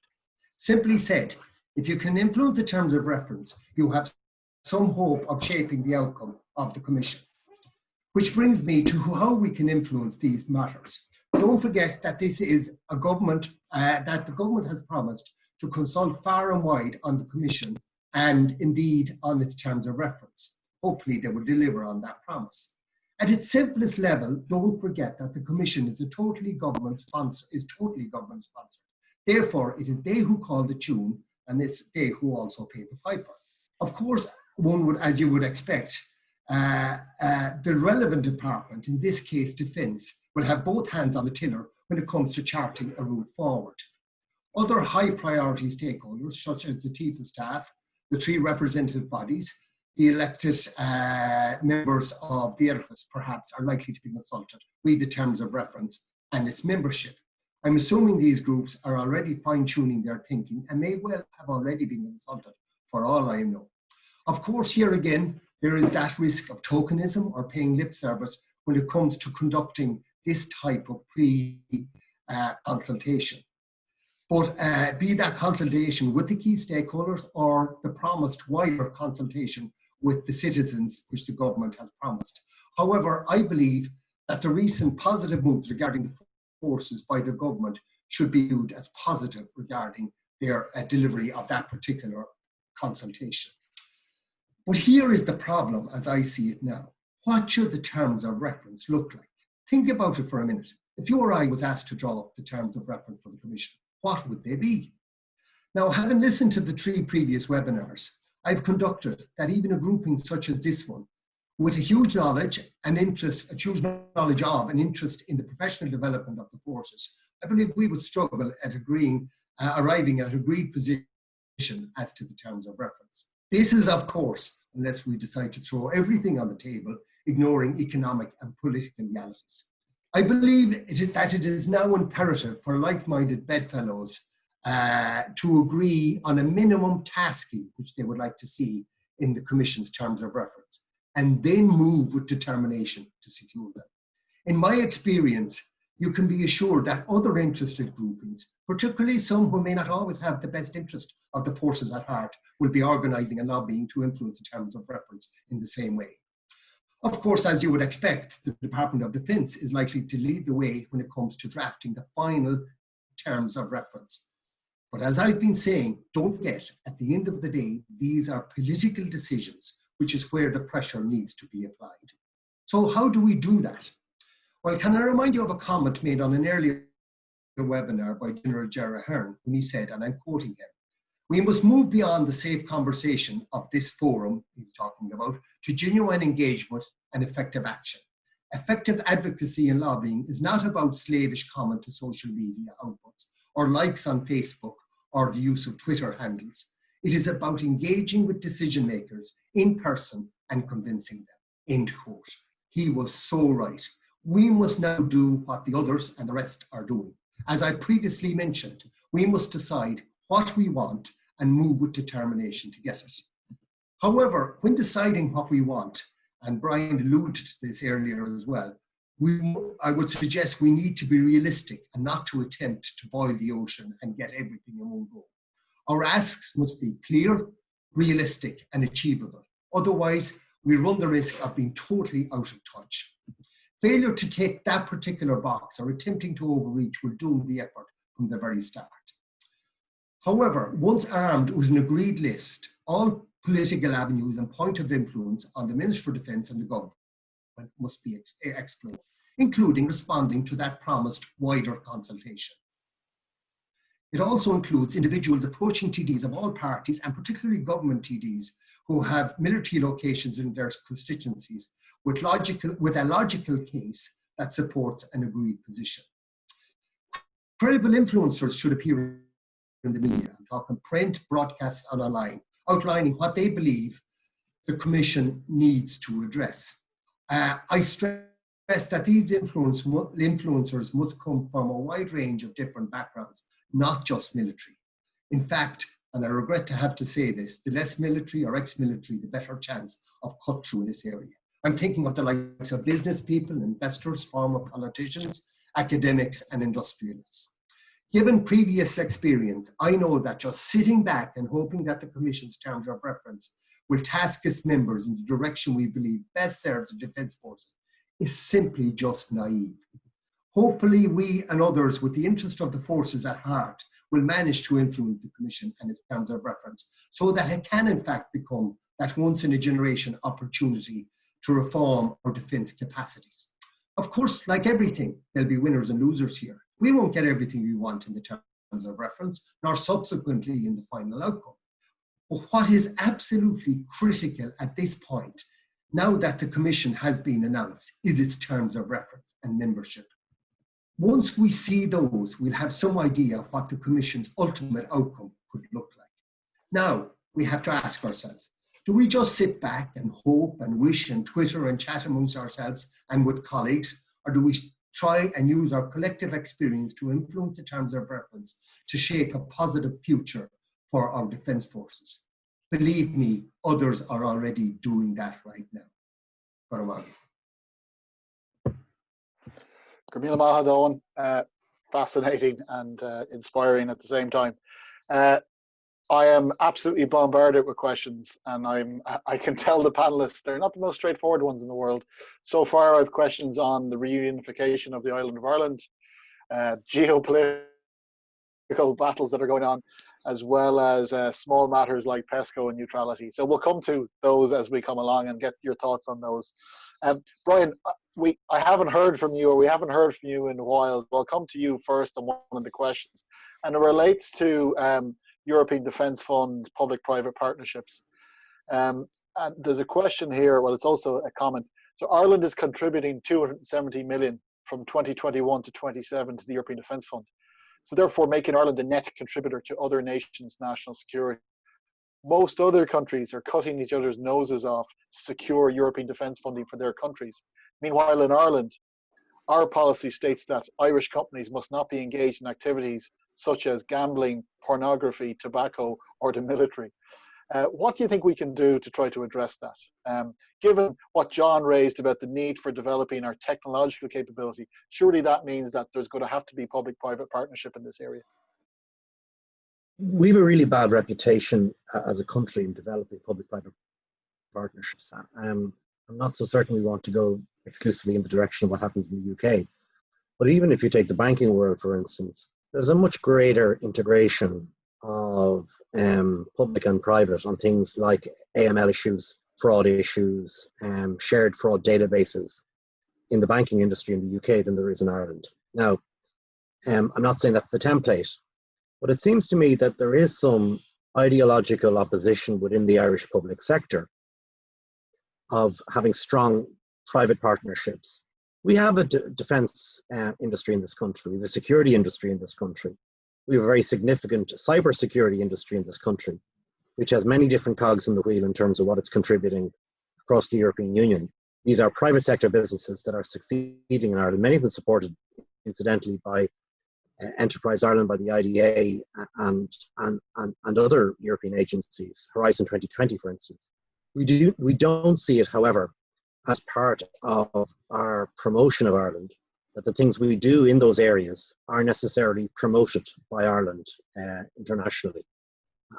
Simply said, if you can influence the terms of reference, you have some hope of shaping the outcome of the Commission. Which brings me to how we can influence these matters. Don't forget that this is a government, that the government has promised to consult far and wide on the Commission and indeed on its terms of reference. Hopefully they will deliver on that promise. At its simplest level, don't forget that the Commission is totally government sponsored. Therefore, it is they who call the tune and it's they who also pay the piper. Of course, one would, as you would expect, the relevant department, in this case Defence, will have both hands on the tiller when it comes to charting a route forward. Other high priority stakeholders, such as the Chief of Staff, the three representative bodies, the elected members of the Oireachtas, perhaps, are likely to be consulted with the terms of reference and its membership. I'm assuming these groups are already fine-tuning their thinking and may well have already been consulted, for all I know. Of course, here again, there is that risk of tokenism or paying lip service when it comes to conducting this type of pre-consultation. But be that consultation with the key stakeholders or the promised wider consultation with the citizens, which the government has promised. However, I believe that the recent positive moves regarding the forces by the government should be viewed as positive regarding their delivery of that particular consultation. But here is the problem as I see it now. What should the terms of reference look like? Think about it for a minute. If you or I was asked to draw up the terms of reference for the Commission, what would they be? Now, having listened to the three previous webinars, I've conducted that even a grouping such as this one, with a huge knowledge and interest, a huge knowledge of and interest in the professional development of the forces, I believe we would struggle at arriving at an agreed position as to the terms of reference. This is, of course, unless we decide to throw everything on the table, ignoring economic and political realities. I believe that it is now imperative for like-minded bedfellows to agree on a minimum tasking which they would like to see in the Commission's terms of reference, and then move with determination to secure them. In my experience, you can be assured that other interested groupings, particularly some who may not always have the best interest of the forces at heart, will be organising and lobbying to influence the terms of reference in the same way. Of course, as you would expect, the Department of Defence is likely to lead the way when it comes to drafting the final terms of reference. But as I've been saying, don't forget, at the end of the day, these are political decisions which is where the pressure needs to be applied. So how do we do that? Well, can I remind you of a comment made on an earlier webinar by General Gerard Hearn, when he said, and I'm quoting him, "We must move beyond the safe conversation of this forum," he's talking about, "to genuine engagement and effective action. Effective advocacy and lobbying is not about slavish comment to social media outputs or likes on Facebook or the use of Twitter handles. It is about engaging with decision makers in person and convincing them." End quote. He was so right. We must now do what the others and the rest are doing. As I previously mentioned, we must decide what we want and move with determination to get it. However, when deciding what we want, and Brian alluded to this earlier as well, I would suggest we need to be realistic and not to attempt to boil the ocean and get everything in one go. Our asks must be clear, realistic, and achievable. Otherwise, we run the risk of being totally out of touch. Failure to tick that particular box or attempting to overreach will doom the effort from the very start. However, once armed with an agreed list, all political avenues and point of influence on the Minister for Defence and the government must be explored, including responding to that promised wider consultation. It also includes individuals approaching TDs of all parties, and particularly government TDs who have military locations in their constituencies, with a logical case that supports an agreed position. Credible influencers should appear in the media. I'm talking print, broadcast, and online, outlining what they believe the Commission needs to address. I stress that these influencers must come from a wide range of different backgrounds, not just military. In fact, and I regret to have to say this, the less military or ex-military, the better chance of cut through in this area. I'm thinking of the likes of business people, investors, former politicians, academics, and industrialists. Given previous experience, I know that just sitting back and hoping that the Commission's terms of reference will task its members in the direction we believe best serves the Defence Forces is simply just naive. Hopefully, we and others with the interest of the forces at heart will manage to influence the Commission and its terms of reference so that it can in fact become that once-in-a-generation opportunity to reform our defence capacities. Of course, like everything, there'll be winners and losers here. We won't get everything we want in the terms of reference, nor subsequently in the final outcome. But what is absolutely critical at this point, now that the Commission has been announced, is its terms of reference and membership. Once we see those, we'll have some idea of what the Commission's ultimate outcome could look like. Now, we have to ask ourselves, do we just sit back and hope and wish and Twitter and chat amongst ourselves and with colleagues, or do we try and use our collective experience to influence the terms of reference to shape a positive future for our defence forces? Believe me, others are already doing that right now. Eoghan, fascinating and inspiring at the same time. I am absolutely bombarded with questions, and I can tell the panelists they're not the most straightforward ones in the world. So far, I have questions on the reunification of the island of Ireland, geopolitical battles that are going on, as well as small matters like PESCO and neutrality. So we'll come to those as we come along and get your thoughts on those. Brian, I haven't heard from you, or we haven't heard from you in a while. So I'll come to you first on one of the questions, and it relates to European Defence Fund, public-private partnerships. And there's a question here, well, it's also a comment. So Ireland is contributing 270 million from 2021 to 27 to the European Defence Fund. So therefore making Ireland a net contributor to other nations' national security. Most other countries are cutting each other's noses off to secure European defence funding for their countries. Meanwhile, in Ireland, our policy states that Irish companies must not be engaged in activities such as gambling, pornography, tobacco, or the military. What do you think we can do to try to address that? Given what John raised about the need for developing our technological capability, surely that means that there's going to have to be public-private partnership in this area. We have a really bad reputation as a country in developing public-private partnerships. I'm not so certain we want to go exclusively in the direction of what happens in the UK. But even if you take the banking world, for instance, there's a much greater integration of public and private on things like AML issues, fraud issues, shared fraud databases in the banking industry in the UK than there is in Ireland. Now, I'm not saying that's the template, but it seems to me that there is some ideological opposition within the Irish public sector of having strong private partnerships. We have a defence industry in this country, we have a security industry in this country, we have a very significant cyber security industry in this country, which has many different cogs in the wheel in terms of what it's contributing across the European Union. These are private sector businesses that are succeeding in Ireland, many of them supported incidentally by Enterprise Ireland, by the IDA and other European agencies, Horizon 2020 for instance. We don't see it, however, as part of our promotion of Ireland, that the things we do in those areas are necessarily promoted by Ireland internationally.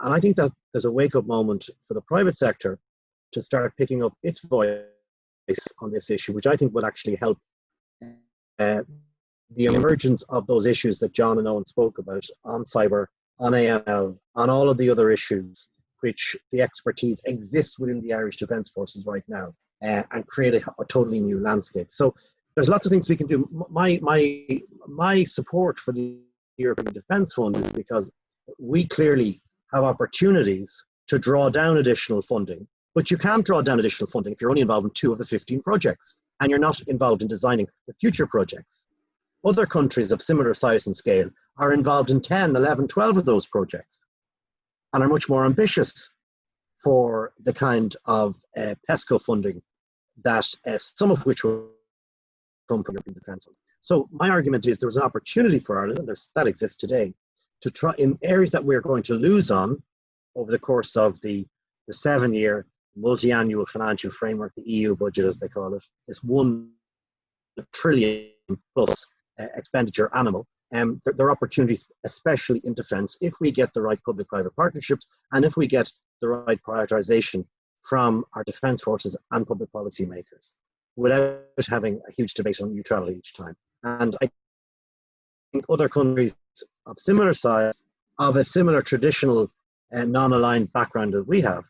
And I think that there's a wake-up moment for the private sector to start picking up its voice on this issue, which I think will actually help the emergence of those issues that John and Eoghan spoke about on cyber, on AML, on all of the other issues, which the expertise exists within the Irish Defence Forces right now, and create a totally new landscape. So there's lots of things we can do. My support for the European Defence Fund is because we clearly have opportunities to draw down additional funding, but you can't draw down additional funding if you're only involved in 2 of the 15 projects and you're not involved in designing the future projects. Other countries of similar size and scale are involved in 10, 11, 12 of those projects and are much more ambitious for the kind of PESCO funding that some of which will come from European Defence Fund. So my argument is there was an opportunity for Ireland, and that exists today, to try in areas that we're going to lose on over the course of the 7-year multi-annual financial framework, the EU budget as they call it, this 1 trillion plus expenditure animal. There are opportunities, especially in defence, if we get the right public-private partnerships and if we get the right prioritisation from our defence forces and public policy makers, without having a huge debate on neutrality each time. And I think other countries of similar size, of a similar traditional non-aligned background that we have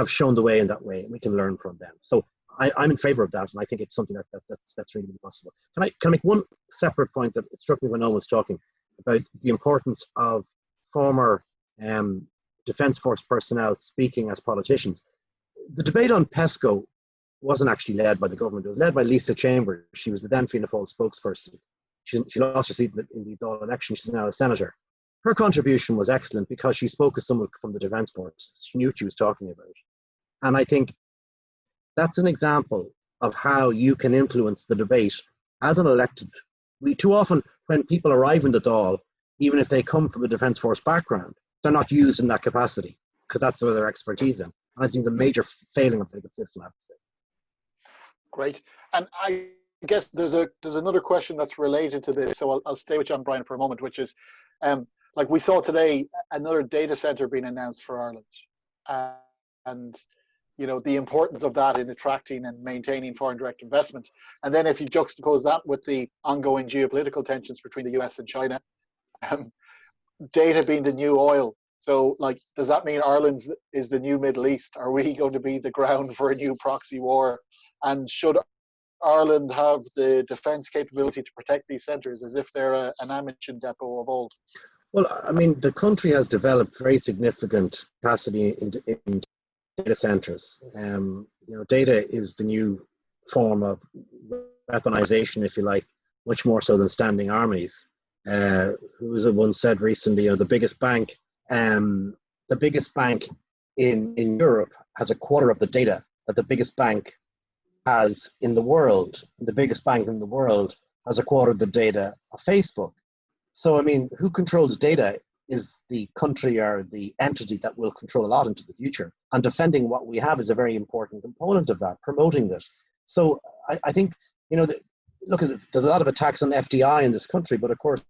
shown the way in that way, and we can learn from them. So I'm in favour of that, and I think it's something that's really possible. Can I make one separate point that it struck me when Eoghan was talking about the importance of former Defence Force personnel speaking as politicians? The debate on PESCO wasn't actually led by the government. It was led by Lisa Chambers. She was the then Fianna Fáil spokesperson. She lost her seat in the Dáil election. She's now a senator. Her contribution was excellent because she spoke as someone from the Defence Force. She knew what she was talking about. And I think that's an example of how you can influence the debate as an elected. Too often, when people arrive in the Dáil, even if they come from a Defence Force background, they're not used in that capacity because that's where their expertise in. And I think the major failing of the legal system, I have to say. Great. And I guess there's another question that's related to this, so I'll stay with John Bryan for a moment, which is, like we saw today, another data centre being announced for Ireland, and you know the importance of that in attracting and maintaining foreign direct investment. And then if you juxtapose that with the ongoing geopolitical tensions between the US and China, data being the new oil. So, like, does that mean Ireland is the new Middle East? Are we going to be the ground for a new proxy war? And should Ireland have the defence capability to protect these centres as if they're an ammunition depot of old? Well, I mean, the country has developed very significant capacity in data centres. You know, data is the new form of weaponization, if you like, much more so than standing armies. Who was it once said recently? You know, the biggest bank in Europe has a quarter of the data that the biggest bank has in the world. The biggest bank in the world has a quarter of the data of Facebook. So, I mean, who controls data is the country or the entity that will control a lot into the future. And defending what we have is a very important component of that, promoting this. So I think, you know, look, there's a lot of attacks on FDI in this country, but of course,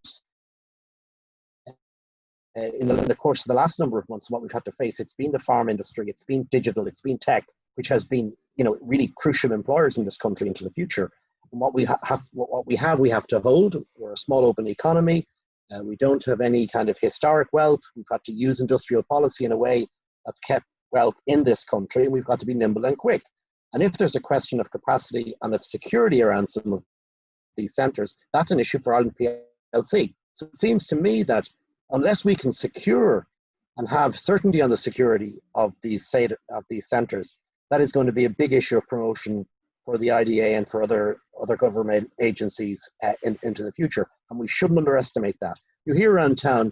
in the course of the last number of months, what we've had to face, it's been the farm industry, it's been digital, it's been tech, which has been, you know, really crucial employers in this country into the future. And what we have to hold. We're a small open economy. We don't have any kind of historic wealth. We've had to use industrial policy in a way that's kept wealth in this country, and we've got to be nimble and quick. And if there's a question of capacity and of security around some of these centres, that's an issue for Ireland PLC. So it seems to me that unless we can secure and have certainty on the security of these centres, that is going to be a big issue of promotion for the IDA and for other government agencies into the future. And we shouldn't underestimate that. You hear around town,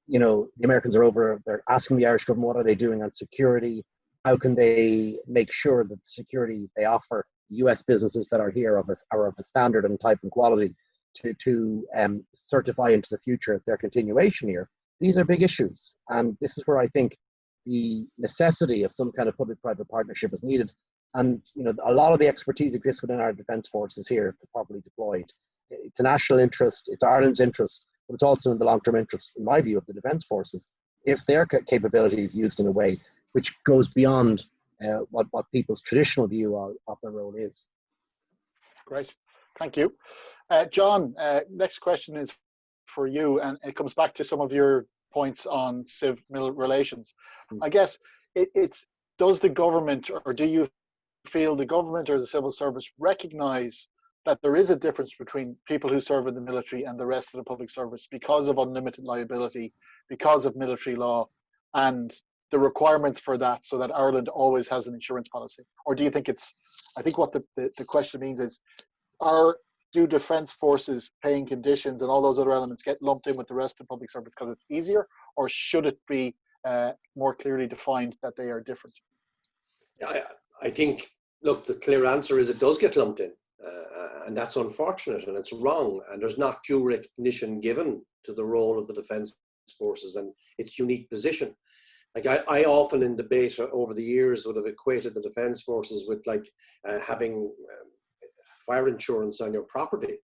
you know, the Americans are over, they're asking the Irish government, what are they doing on security? How can they make sure that the security they offer US businesses that are here are of a standard and type and quality to certify into the future their continuation here? These are big issues. And this is where I think the necessity of some kind of public-private partnership is needed. And you know, a lot of the expertise exists within our defence forces here to properly deploy it. It's a national interest, it's Ireland's interest, but it's also in the long-term interest, in my view, of the defence forces, if their capability is used in a way which goes beyond what people's traditional view of their role is. Great, thank you. John, next question is for you, and it comes back to some of your points on civil relations. I guess it's, does the government, or do you feel the government or the civil service recognize that there is a difference between people who serve in the military and the rest of the public service because of unlimited liability, because of military law, and the requirements for that, so that Ireland always has an insurance policy? Or do you think it's, I think what the question means is, do defence forces paying conditions and all those other elements get lumped in with the rest of the public service because it's easier, or should it be more clearly defined that they are different? I think, look, the clear answer is it does get lumped in, and that's unfortunate and it's wrong, and there's not due recognition given to the role of the defence forces and its unique position. Like I often in debate over the years would have equated the defence forces with like having fire insurance on your property.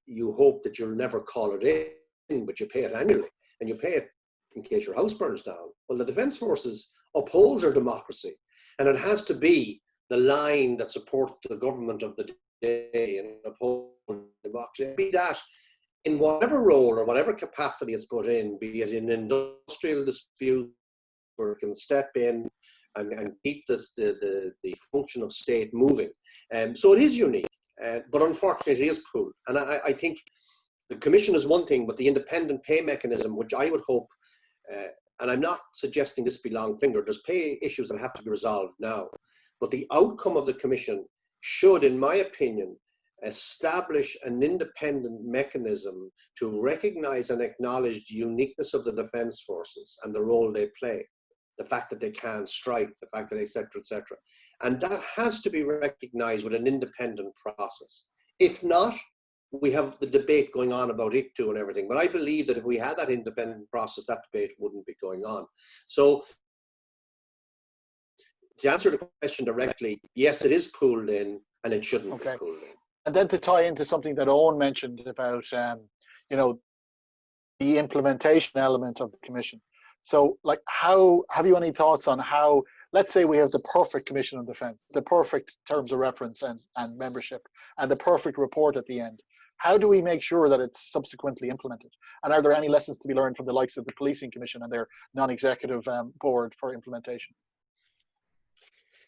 You hope that you'll never call it in, but you pay it annually, and you pay it in case your house burns down. Well, the defence forces upholds our democracy, and it has to be the line that supports the government of the day and uphold democracy. Be that in whatever role or whatever capacity it's put in, be it in industrial dispute, where it can step in and keep the function of state moving. So it is unique, but unfortunately it is pooled. And I think the commission is one thing, but the independent pay mechanism, which I would hope, and I'm not suggesting this be long fingered, there's pay issues that have to be resolved now. But the outcome of the commission should, in my opinion, establish an independent mechanism to recognize and acknowledge the uniqueness of the defence forces and the role they play. The fact that they can strike, the fact that et cetera, and that has to be recognized with an independent process. If not, we have the debate going on about ICTU and everything, but I believe that if we had that independent process, that debate wouldn't be going on. So to answer the question directly, yes, it is pooled in, and it shouldn't be pooled in. And then to tie into something that Eoghan mentioned about, you know, the implementation element of the commission. So, like, how have you any thoughts on how, let's say we have the perfect Commission on Defence, the perfect terms of reference and membership, and the perfect report at the end? How do we make sure that it's subsequently implemented? And are there any lessons to be learned from the likes of the Policing Commission and their non-executive board for implementation?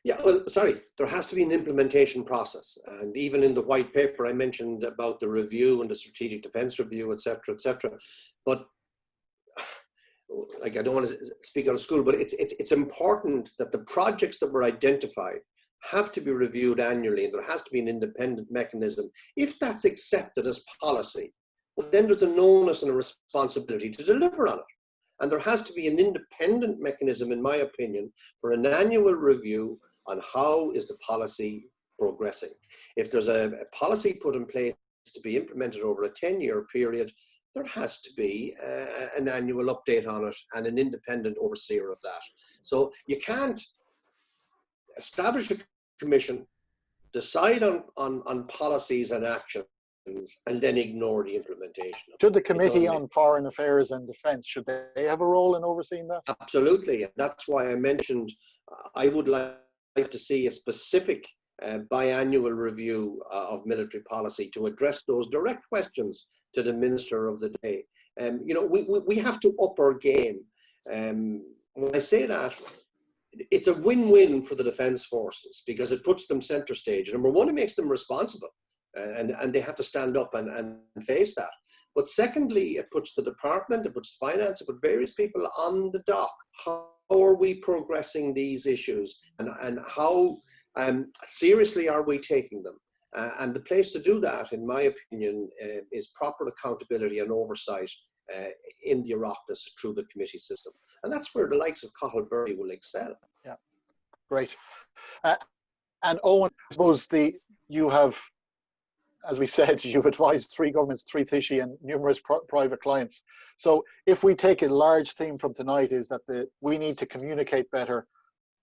Yeah, well, sorry, there has to be an implementation process. And even in the white paper, I mentioned about the review and the strategic defence review, et cetera, but like, I don't want to speak out of school, but it's important that the projects that were identified have to be reviewed annually, and there has to be an independent mechanism. If that's accepted as policy, well, then there's an onus and a responsibility to deliver on it. And there has to be an independent mechanism, in my opinion, for an annual review on how is the policy progressing. If there's a policy put in place to be implemented over a 10-year period, there has to be an annual update on it and an independent overseer of that. So you can't establish a commission, decide on policies and actions, and then ignore the implementation. Should the Committee on Foreign Affairs and Defence, should they have a role in overseeing that? Absolutely. And that's why I mentioned I would like to see a specific biannual review of military policy to address those direct questions to the Minister of the day. You know, we have to up our game. When I say that, it's a win-win for the defence forces because it puts them centre stage. Number one, it makes them responsible, and they have to stand up and face that. But secondly, it puts the department, it puts finance, it puts various people on the dock. How are we progressing these issues, and how seriously are we taking them? And the place to do that, in my opinion, is proper accountability and oversight in the Oireachtas through the committee system. And that's where the likes of Cathal Berry will excel. Yeah, great. And Eoghan, I suppose you have, as we said, you've advised 3 governments, 3 Taoisigh and numerous private clients. So if we take a large theme from tonight is that we need to communicate better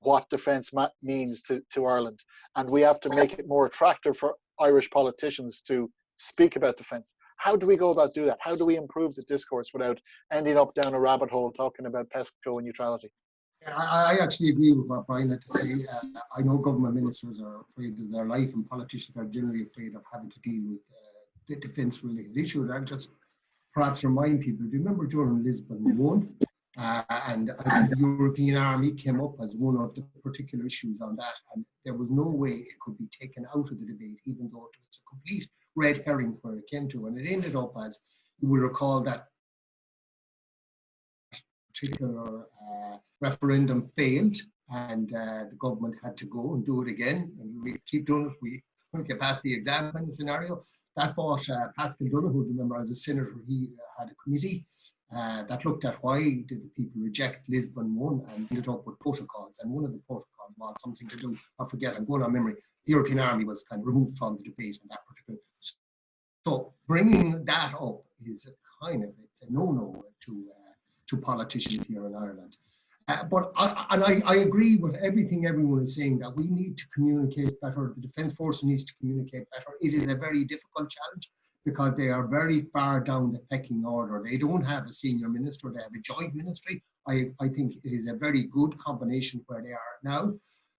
what defence means to Ireland, and we have to make it more attractive for Irish politicians to speak about defence. How do we go about doing that? How do we improve the discourse without ending up down a rabbit hole talking about PESCO and neutrality? I actually agree with what Brian had to say. I know government ministers are afraid of their life, and politicians are generally afraid of having to deal with the defence-related issues. I'll just perhaps remind people, do you remember during Lisbon 1? And the European Army came up as one of the particular issues on that, and there was no way it could be taken out of the debate, even though it was a complete red herring where it came to. And it ended up, as you will recall, that particular referendum failed, and the government had to go and do it again. And we keep doing it. We couldn't get past the exam kind of scenario. That brought Pascal Donoghue, remember, as a senator, he had a committee that looked at why did the people reject Lisbon 1, and ended up with protocols. And one of the protocols was something to do, I forget, I'm going on memory, the European Army was kind of removed from the debate on that particular. So bringing that up is a kind of, it's a no-no to politicians here in Ireland. But I agree with everything everyone is saying, that we need to communicate better. The Defence Force needs to communicate better. It is a very difficult challenge because they are very far down the pecking order. They don't have a senior minister, they have a joint ministry. I think it is a very good combination where they are now.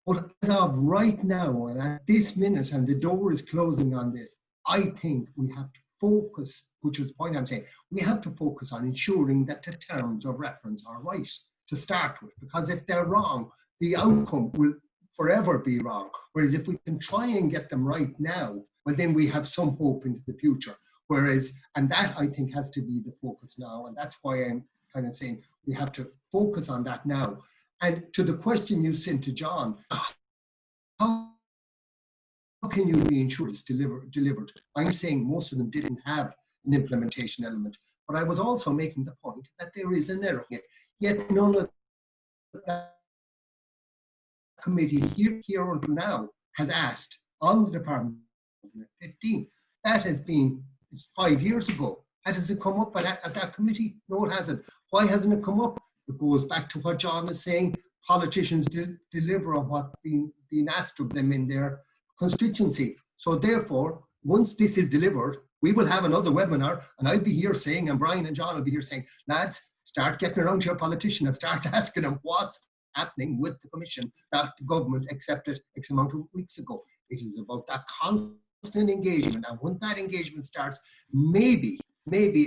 But as of right now, and at this minute, and the door is closing on this, I think we have to focus, which is the point I'm saying, we have to focus on ensuring that the terms of reference are right to start with, because if they're wrong, the outcome will forever be wrong. Whereas if we can try and get them right now, well, then we have some hope into the future. Whereas, and that I think has to be the focus now, and that's why I'm kind of saying we have to focus on that now. And to the question you sent to John, how can you be ensured it's delivered? I'm saying most of them didn't have an implementation element, but I was also making the point that there is an error here. Yet none of that committee here until now has asked on the Department of 15. That has been, it's 5 years ago. Has it come up at that committee? No, it hasn't. Why hasn't it come up? It goes back to what John is saying. Politicians deliver on what's been asked of them in their constituency. So therefore, once this is delivered, we will have another webinar, and I'll be here saying, and Brian and John will be here saying, lads, start getting around to your politician and start asking them what's happening with the commission that the government accepted X amount of weeks ago. It is about that constant engagement, and when that engagement starts, maybe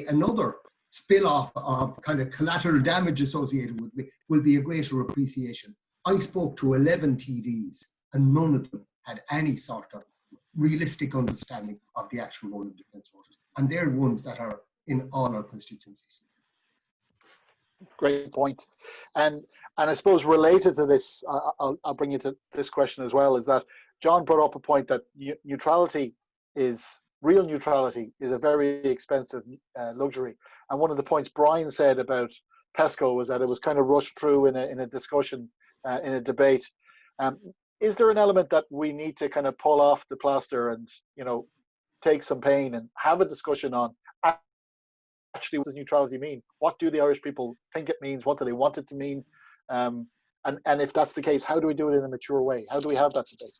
another spill-off of kind of collateral damage associated with it will be a greater appreciation. I spoke to 11 TDs, and none of them had any sort of realistic understanding of the actual role of defence forces, and they're ones that are in all our constituencies. Great point. And I suppose related to this, I'll bring you to this question as well, is that John brought up a point that real neutrality is a very expensive luxury. And one of the points Brian said about PESCO was that it was kind of rushed through in a discussion, in a debate. Is there an element that we need to kind of pull off the plaster and, take some pain and have a discussion on actually what does neutrality mean? What do the Irish people think it means? What do they want it to mean? And if that's the case, how do we do it in a mature way? How do we have that debate?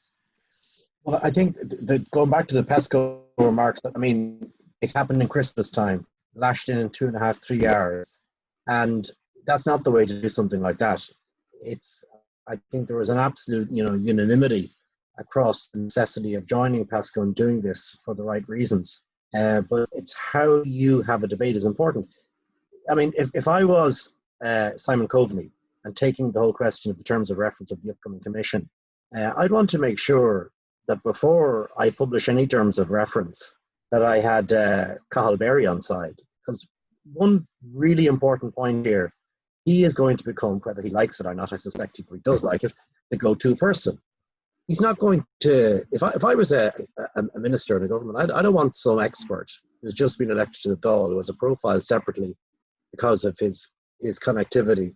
Well, I think that going back to the PESCO remarks, it happened in Christmas time, lashed in 2.5, 3 hours. And that's not the way to do something like that. I think there was an absolute, unanimity across the necessity of joining PESCO and doing this for the right reasons. But it's how you have a debate is important. I mean, if I was Simon Coveney and taking the whole question of the terms of reference of the upcoming commission, I'd want to make sure that before I publish any terms of reference that I had Cathal Berry on side. Because one really important point here, he is going to become, whether he likes it or not, I suspect he does like it, the go-to person. He's not going to, if I was a minister in a government, I don't want some expert who's just been elected to the Dáil, who has a profile separately because of his connectivity,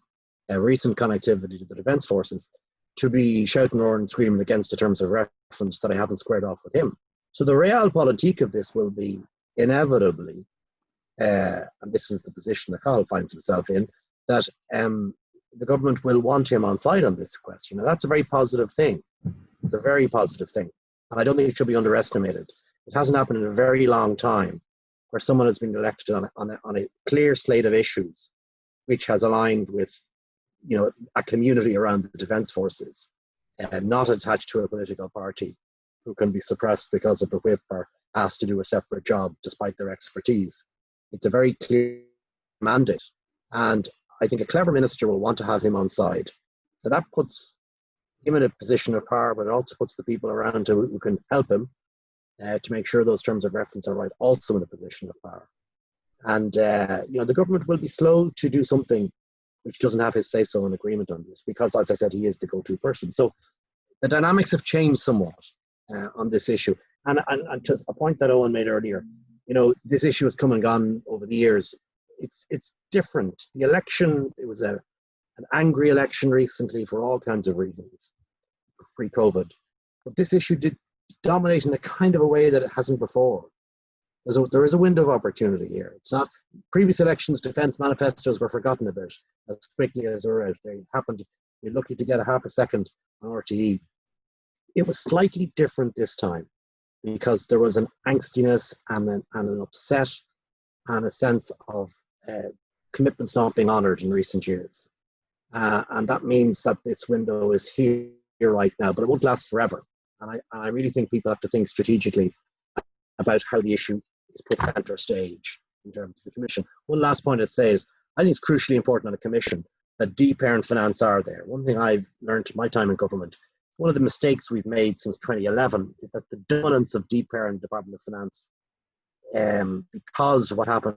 recent connectivity to the Defence Forces, to be shouting and screaming against the terms of reference that I haven't squared off with him. So the realpolitik of this will be inevitably, and this is the position that Cathal finds himself in, that the government will want him on side on this question. And that's a very positive thing. It's a very positive thing. And I don't think it should be underestimated. It hasn't happened in a very long time where someone has been elected on a clear slate of issues which has aligned with, you know, a community around the Defence Forces, not attached to a political party who can be suppressed because of the whip or asked to do a separate job despite their expertise. It's a very clear mandate. And I think a clever minister will want to have him on side. So that puts him in a position of power, but it also puts the people around him who can help him to make sure those terms of reference are right, also in a position of power. And, you know, the government will be slow to do something which doesn't have his say-so in agreement on this, because, as I said, he is the go-to person. So the dynamics have changed somewhat on this issue. And to a point that Eoghan made earlier, you know, this issue has come and gone over the years. It's different. The election, it was an angry election recently for all kinds of reasons, pre-COVID. But this issue did dominate in a kind of a way that it hasn't before. There is a window of opportunity here. It's not, previous elections, defence manifestos were forgotten about as quickly as they're out. They happened, you're lucky to get a half a second on RTE. It was slightly different this time because there was an angstiness and an upset and a sense of commitments not being honoured in recent years. And that means that this window is here right now, but it won't last forever. And I really think people have to think strategically about how the issue is put centre stage in terms of the Commission. One last point I'd say is, I think it's crucially important on a Commission that deep parent finance are there. One thing I've learned in my time in government, one of the mistakes we've made since 2011 is that the dominance of deep parent Department of Finance, because of what happened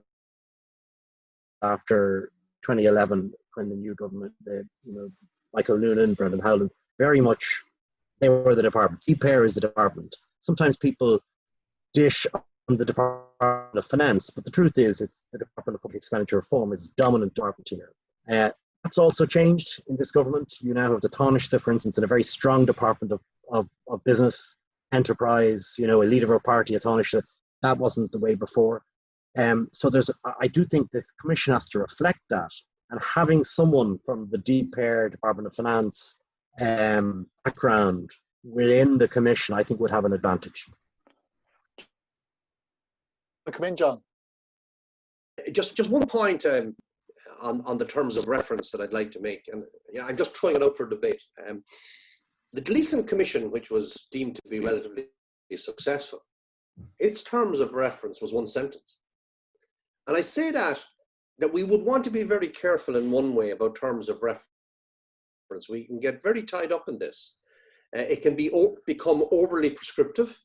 after 2011 when the new government, Michael Noonan, Brendan Howland, very much, they were the department. DPAIR is the department. Sometimes people dish on the Department of Finance, but the truth is it's the Department of Public Expenditure Reform is dominant department here. That's also changed in this government. You now have the Taoisigh, for instance, in a very strong department of business, enterprise, you know, a leader of a party, a Taoisigh. That wasn't the way before. So I do think the Commission has to reflect that, and having someone from the DPAIR, Department of Finance background within the Commission, I think would have an advantage. Come in, John. Just one point on the terms of reference that I'd like to make, and yeah, I'm just throwing it out for debate. The Gleeson Commission, which was deemed to be relatively successful, its terms of reference was one sentence. And I say that we would want to be very careful in one way about terms of reference. We can get very tied up in this. It can become overly prescriptive,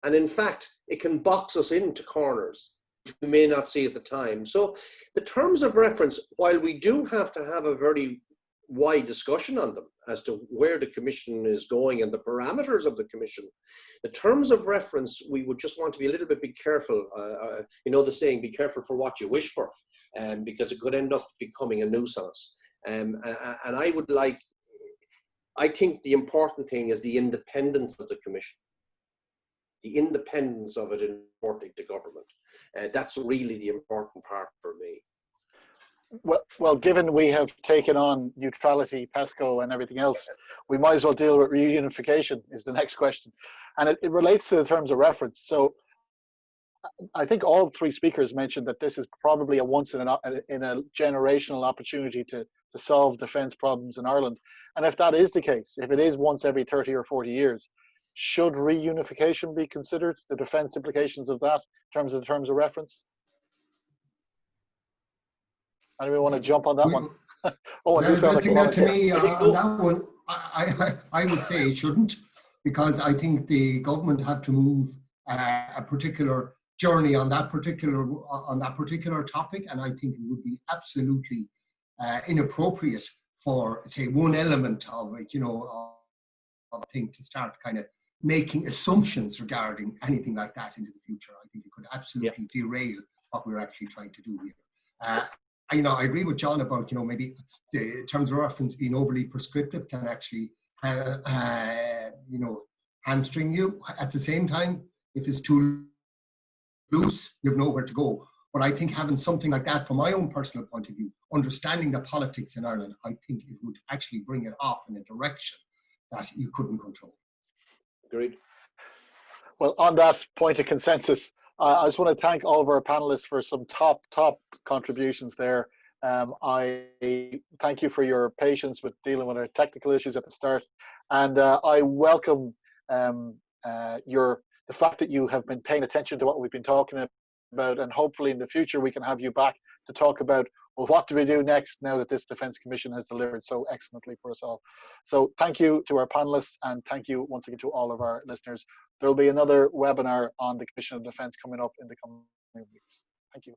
and in fact, it can box us into corners which we may not see at the time. So the terms of reference, while we do have to have a very wide discussion on them as to where the Commission is going and the parameters of the Commission, the terms of reference, we would just want to be a little bit careful. You know the saying, be careful for what you wish for, because it could end up becoming a nuisance. And I think the important thing is the independence of the Commission. The independence of it in reporting to government. That's really the important part for me. Well, given we have taken on neutrality, PESCO and everything else, we might as well deal with reunification is the next question. And it relates to the terms of reference. So I think all three speakers mentioned that this is probably a once in a generational opportunity to solve defence problems in Ireland. And if that is the case, if it is once every 30 or 40 years, should reunification be considered, the defence implications of that in terms of the terms of reference? Anyone want to jump on that one? Oh, Is and that you sound like a addressing lot that of to care. me on that one? I would say it shouldn't, because I think the government have to move a particular journey on that particular topic, and I think it would be absolutely inappropriate for, say, one element of it, of a thing to start kind of making assumptions regarding anything like that into the future. I think it could absolutely derail what we're actually trying to do here. I agree with John about, maybe the terms of reference being overly prescriptive can actually, hamstring you. At the same time, if it's too loose, you have nowhere to go. But I think having something like that, from my own personal point of view, understanding the politics in Ireland, I think it would actually bring it off in a direction that you couldn't control. Agreed. Well, on that point of consensus, I just want to thank all of our panelists for some top contributions there. I thank you for your patience with dealing with our technical issues at the start, and I welcome the fact that you have been paying attention to what we've been talking about, and hopefully in the future we can have you back to talk about, well, what do we do next now that this Defence Commission has delivered so excellently for us all. So thank you to our panelists, and thank you once again to all of our listeners. There will be another webinar on the Commission of Defence coming up in the coming weeks. Thank you.